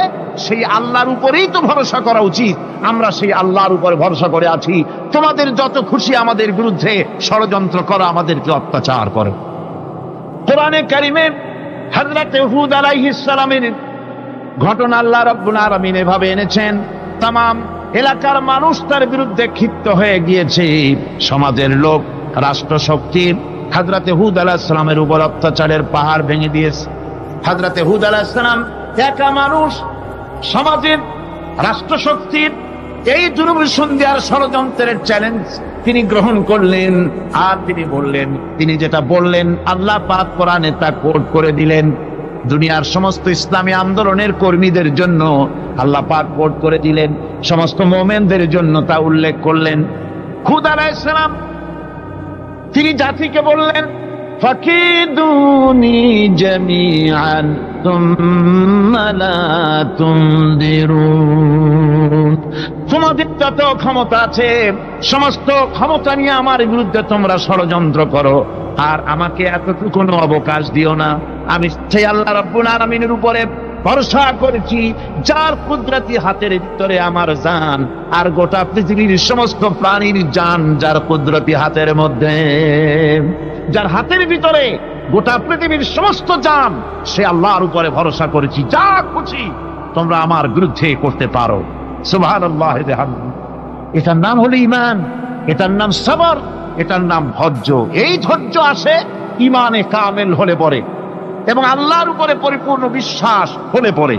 সেই আল্লাহর উপরেই তো ভরসা করা উচিত। আমরা সেই আল্লাহর উপরে ভরসা করে আছি। তোমাদের যত খুশি আমাদের বিরুদ্ধে ষড়যন্ত্র করো, আমাদেরকে অত্যাচার করো। কোরআনে কারিমে হযরত হুদ আলাইহিস সালামের ঘটনা আল্লাহ রাব্বুল আলামিন এভাবে এনেছেন, তামাম এলাকার মানুষ তার বিরুদ্ধে ক্ষিপ্ত হয়ে গিয়েছে। সমাজের লোক, রাষ্ট্রশক্তি হযরত হুদ আলাইহিস সালামের উপর অত্যাচারের পাহাড় ভেঙে দিয়েছে। হযরত হুদ আলাইহিস সালাম একা মানুষ, সমাজের রাষ্ট্রশক্তির এই দুর্বিসন্ধির ষড়যন্ত্রের চ্যালেঞ্জ তিনি গ্রহণ করলেন। আর তিনি বললেন, তিনি যেটা বললেন আল্লাহ পাক কোরআনে তা কোট করে দিলেন। দুনিয়ার সমস্ত ইসলামী আন্দোলনের কর্মীদের জন্য আল্লাহ পাক কোট করে দিলেন, সমস্ত মুমিনদের জন্য তা উল্লেখ করলেন। হুদ আলাইহিস সালাম তিনি জাতিকে বললেন, ফাকিদুনি জামিআন তুম্মা লা তুনদিরুন। তোমাদের যত ক্ষমতা আছে সমস্ত ক্ষমতা নিয়ে আমার বিরুদ্ধে তোমরা ষড়যন্ত্র করো, আর আমাকে এতটুকু অবকাশ দিও না। আমি সেই আল্লাহ রাব্বুল আলামিনের উপরে ভরসা করেছি, যার কুদরতি হাতের ভিতরে আমার জান, আর গোটা পৃথিবীর সমস্ত প্রাণীর জান যার কুদরতি হাতের মধ্যে, যার হাতের ভিতরে গোটা পৃথিবীর সমস্ত জান, সে আল্লাহর উপরে ভরসা করেছি। যা খুশি তোমরা আমার বিরুদ্ধে করতে পারো। সুবহানাল্লাহ। এটার নাম হলো ঈমান, এটার নাম সবর, এটার নাম ধৈর্য। এই ধৈর্য আসে ঈমানে কামেল হলে পরে এবং আল্লাহর উপরে পরিপূর্ণ বিশ্বাস হলে পরে।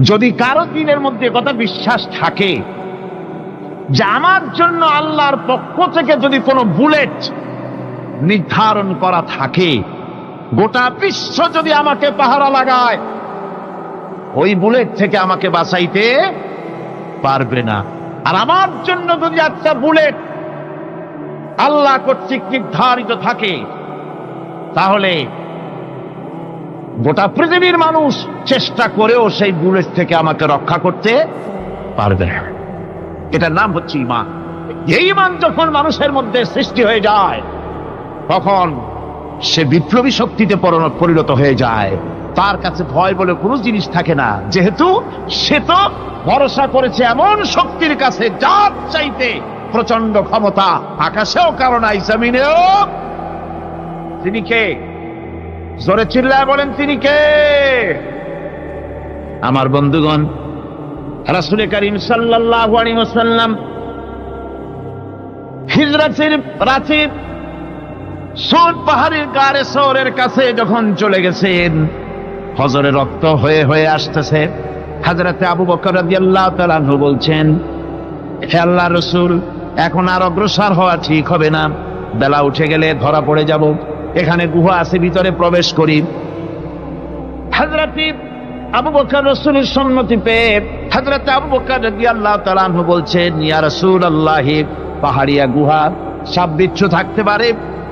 যদি কারো দিনের মধ্যে কথা বিশ্বাস থাকে যে আমার জন্য আল্লাহর পক্ষ থেকে যদি কোনো বুলেট নির্ধারণ করা থাকে, গোটা বিশ্ব যদি আমাকে পাহারা লাগায়, ওই বুলেট থেকে আমাকে বাঁচাইতে পারবে না। আর আমার জন্য যদি একটা বুলেট আল্লাহ কর্তৃক নির্ধারিত থাকে, তাহলে গোটা পৃথিবীর মানুষ চেষ্টা করেও সেই বুলেট থেকে আমাকে রক্ষা করতে পারবে না। এটার নাম হচ্ছে ঈমান। এই ঈমান যখন মানুষের মধ্যে সৃষ্টি হয়ে যায়, তখন সে বিপ্লবী শক্তিতে পরিণত হয়ে যায়। তার কাছে ভয় বলে কোনো জিনিস থাকে না, যেহেতু সে তো ভরসা করেছে এমন শক্তির কাছে যার চাইতে প্রচন্ড ক্ষমতা আকাশেও কারো নাই, জমিনেও। তিনি কে? জোরে চিল্লায় বলেন, তিনি কে? আমার বন্ধুগণ, রাসূল করিম সাল্লাল্লাহু আলাইহি ওয়াসাল্লাম হিজরতের রাতে সৌর পাহাড়ের গাড়ে সৌরের কাছে যখন চলে গেছেন, ফজরের রক্ত হয়ে হয়ে আসতেছে। হযরত আবু বকর রাদিয়াল্লাহু তাআলা আনহু বলছেন, হে আল্লাহর রাসূল, এখন আর অগ্রসর হওয়া ঠিক হবে না, বেলা উঠে গেলে ধরা পড়ে যাব। এখানে গুহা আছে, ভিতরে প্রবেশ করি। হযরত আবু বকর রাসূলের সম্মতি পেয়ে হযরত আবু বকর রাদিয়াল্লাহু তাআলা আনহু বলছেন, ইয়া রাসূলুল্লাহ, পাহাড়িয়া গুহা, সাপ বিচ্ছু থাকতে পারে,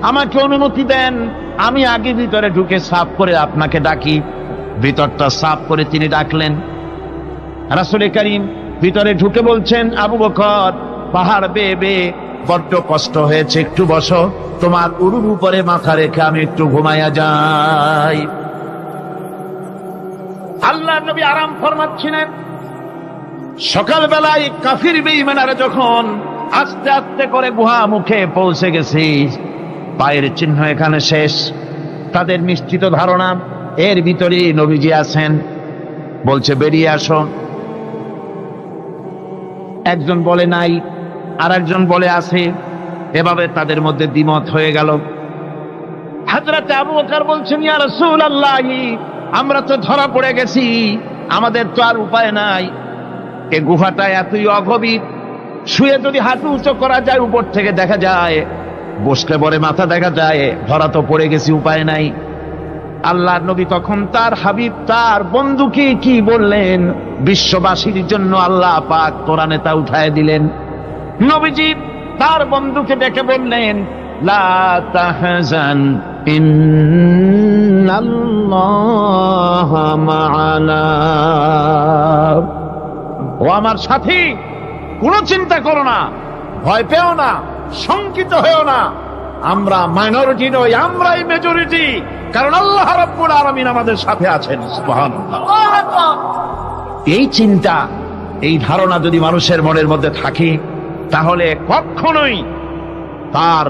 আমাকে অনুমতি দেন, আমি আগে ভিতরে ঢুকে সাফ করে আপনাকে ডাকি। ভিতরটা সাফ করে তিনি ডাকলেন। রাসূল করিম ভিতরে ঢুকে বলছেন, আবু বকর, পাহাড় বেয়ে বেয়ে বড্ড কষ্ট হয়েছে, একটু বসো, তোমার উরুর উপরে মাথা রেখে আমি একটু ঘুমাইয়া যাই। আল্লাহ নবী আরাম ফরমাচ্ছিলেন। সকালবেলায় কাফির বেঈমানরা যখন আস্তে আস্তে করে গুহা মুখে পৌঁছে গেছে, পায়ের চিহ্ন এখানে শেষ, তাদের নিশ্চিত ধারণা এর ভিতরে নবীজি আছেন। বলছে, বেরিয়ে আসো। একজন বলে নাই, আর একজন বলে আছে। এভাবে তাদের মধ্যে দ্বিমত হয়ে গেল। হযরত আবু বকর বলছেন, ইয়া রাসূলুল্লাহ, আমরা তো ধরা পড়ে গেছি, আমাদের তো আর উপায় নাই। এই গুহাটা এতই অগভীর, শুয়ে যদি হাঁটু উঁচু করা যায় উপর থেকে দেখা যায়, বসলে পরে মাথা দেখা যায়, ধরা তো পড়ে গেছি, উপায় নাই। আল্লাহর নবী তখন তার হাবিব, তার বন্ধুকে কি বললেন? বিশ্ববাসীর জন্য আল্লাহ পাক কোরআনে তা উঠায় দিলেন। নবীজি তার বন্ধুকে ডেকে বললেন, লা তাহজান ইন্নাল্লাহা মা'ানা। ও আমার সাথী, কোনো চিন্তা করো না, ভয় পেও না, শঙ্কিত হয়েও না, আমরা মাইনরিটি নই, আমরাই মেজরিটি, কারণ আল্লাহ রাব্বুল আলামিন আমাদের সাথে আছেন। সুবহানাল্লাহ। এই চিন্তা, এই ধারণা যদি মানুষের মনের মধ্যে থাকে, তাহলে কখনোই তার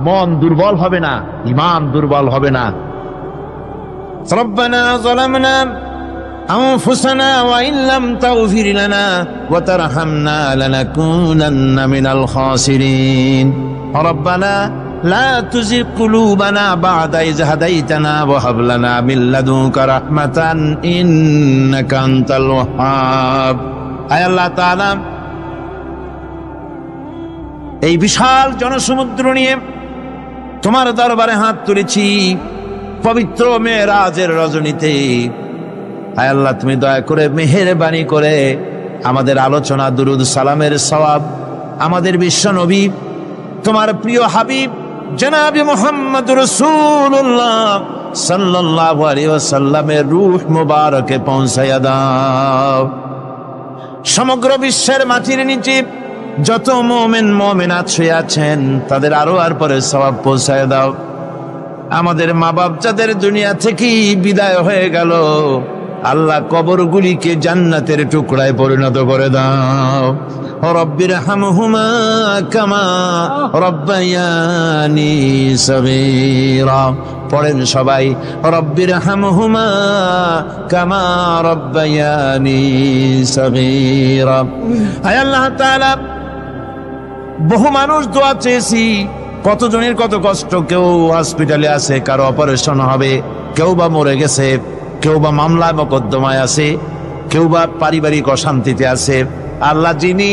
মন দুর্বল হবে না, ঈমান দুর্বল হবে না। ربنا ظلمنا أنفسنا وإن لم تغفر لنا وترحمنا لنكونن من الخاسرين ربنا لا تزغ قلوبنا بعد إذ هديتنا وهب لنا من لدنك رحمة إنك أنت الوهاب আয় আল্লাহ তাআলা, এই বিশাল জনসমুদ্র নিয়ে তোমার দরবারে হাত তুলেছি পবিত্র মেরাজের রজনীতে। আয় আল্লাহ, তুমি দয়া করে মেহেরবানি করে আমাদের আলোচনা, দুরুদ সালামের সওয়াব আমাদের বিশ্ব নবী, তোমার প্রিয় হাবিব জনাবে মুহাম্মদ রাসূলুল্লাহ সাল্লাল্লাহু আলাইহি ওয়াসাল্লামের রূহ মুবারকে পৌঁছায়া দাও। সমগ্র বিশ্বের মাটির নিচে যত মুমিন মুমিনাত শুয়ে আছেন, তাদের আরো আর পরে সওয়াব পৌঁছায় দাও। আমাদের মা বাপ যাদের দুনিয়া থেকে বিদায় হয়ে গেল, আল্লাহ কবরগুলিকে জান্নাতের টুকরায় পরিণত করে দাও। রব্বির হামহুমা কামা রব্বায়ানি সগীরা। পড়েন সবাই, রব্বির হামহুমা কামা রব্বায়ানি সগীরা। আয় আল্লাহ তাআলা, বহু মানুষ দোয়া চেয়েছি, কতজনের কত কষ্ট, কেউ হসপিটালে আছে, কারো অপারেশন হবে, কেউ বা মরে গেছে, কেউ বা মামলা মোকদ্দমায় আছে, কেউ বা পারিবারিক অশান্তিতে আছে। আল্লাহ, যিনি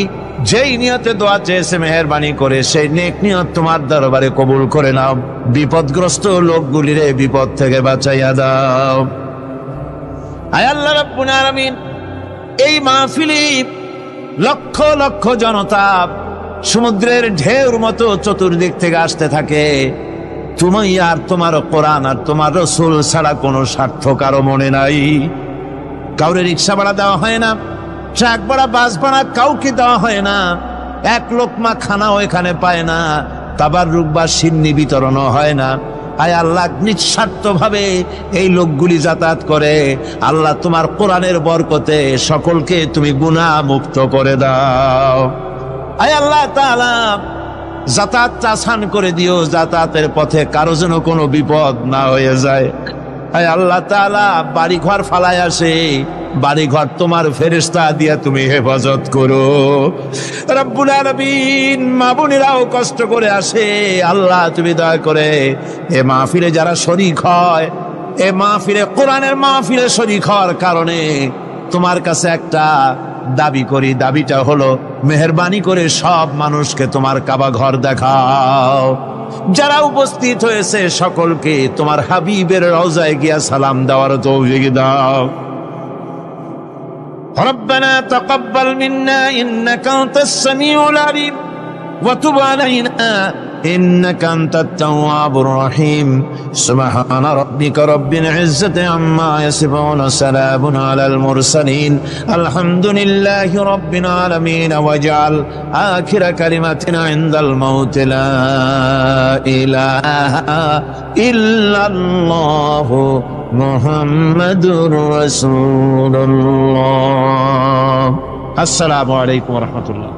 যেই নিয়তে দোয়া চেয়েছে মেহেরবানি করে সেই নেক নিয়ত তোমার দরবারে কবুল করে নাও। বিপদগ্রস্ত লোকগুলিরে বিপদ থেকে বাঁচাইয়া দাও। আয় আল্লাহ রাব্বুল আলামিন, এই মাহফিলে লক্ষ লক্ষ জনতা সমুদ্রের ঢেউর মতো চতুর্দিক থেকে আসতে থাকে। তুমি আর তোমার কোরআন আর তোমার রাসূল ছাড়া কোনো স্বার্থ কারো মনে নাই। কাউরে রিক্সা ভাড়া দেওয়া হয় না, ট্রাক ভাড়া, বাস ভাড়া কাউকে দেওয়া হয় না, এক লোকমা খানাও এখানে পায় না, তাবাররুক বা সিন্নি বিতরণও হয় না। আয় আল্লাহ, নিঃস্বার্থ ভাবে এই লোকগুলি যাতায়াত করে। আল্লাহ, তোমার কোরআনের বরকতে সকলকে তুমি গুনাহ মুক্ত করে দাও। আয় আল্লাহ তাআলা, যাতায়াতটা আসান করে দিও, যাতায়াতের পথে কারো যেন কোনো বিপদ না হয়ে যায়। আয় আল্লাহ তাআলা, বাড়ি ঘর ফালায় আসে, বাড়ি ঘর তোমার ফেরেশতা দিয়া তুমি হেফাজত করো। রব্বুল আলামিন, মা বোনেরাও কষ্ট করে আসে, আল্লাহ তুমি দয়া করে এ মাহফিলে যারা শরীক হয়, এ মাহফিলে কোরআনের মাহফিলে শরীক হওয়ার কারণে তোমার কাছে একটা দাবি করি। দাবিটা হলো, মেহেরবানি করে সব মানুষকে তোমার কাবা ঘর দেখাও। যারা উপস্থিত হয়েছে সকলকে তোমার হাবিবের রওজায় গিয়া সালাম দেওয়ার তৌফিক দাও। রব্বানা তাকাব্বাল মিন্না ইন্নাকা আনতাস সামিউল আলিম ওয়া তুব আলাইনা إنك أنت التواب الرحيم سبحان ربك رب العزة عما يصفون سلام على المرسلين الحمد لله رب العالمين واجعل آخر كلمتنا عند الموت لا إله إلا الله محمد رسول الله السلام عليكم ورحمة الله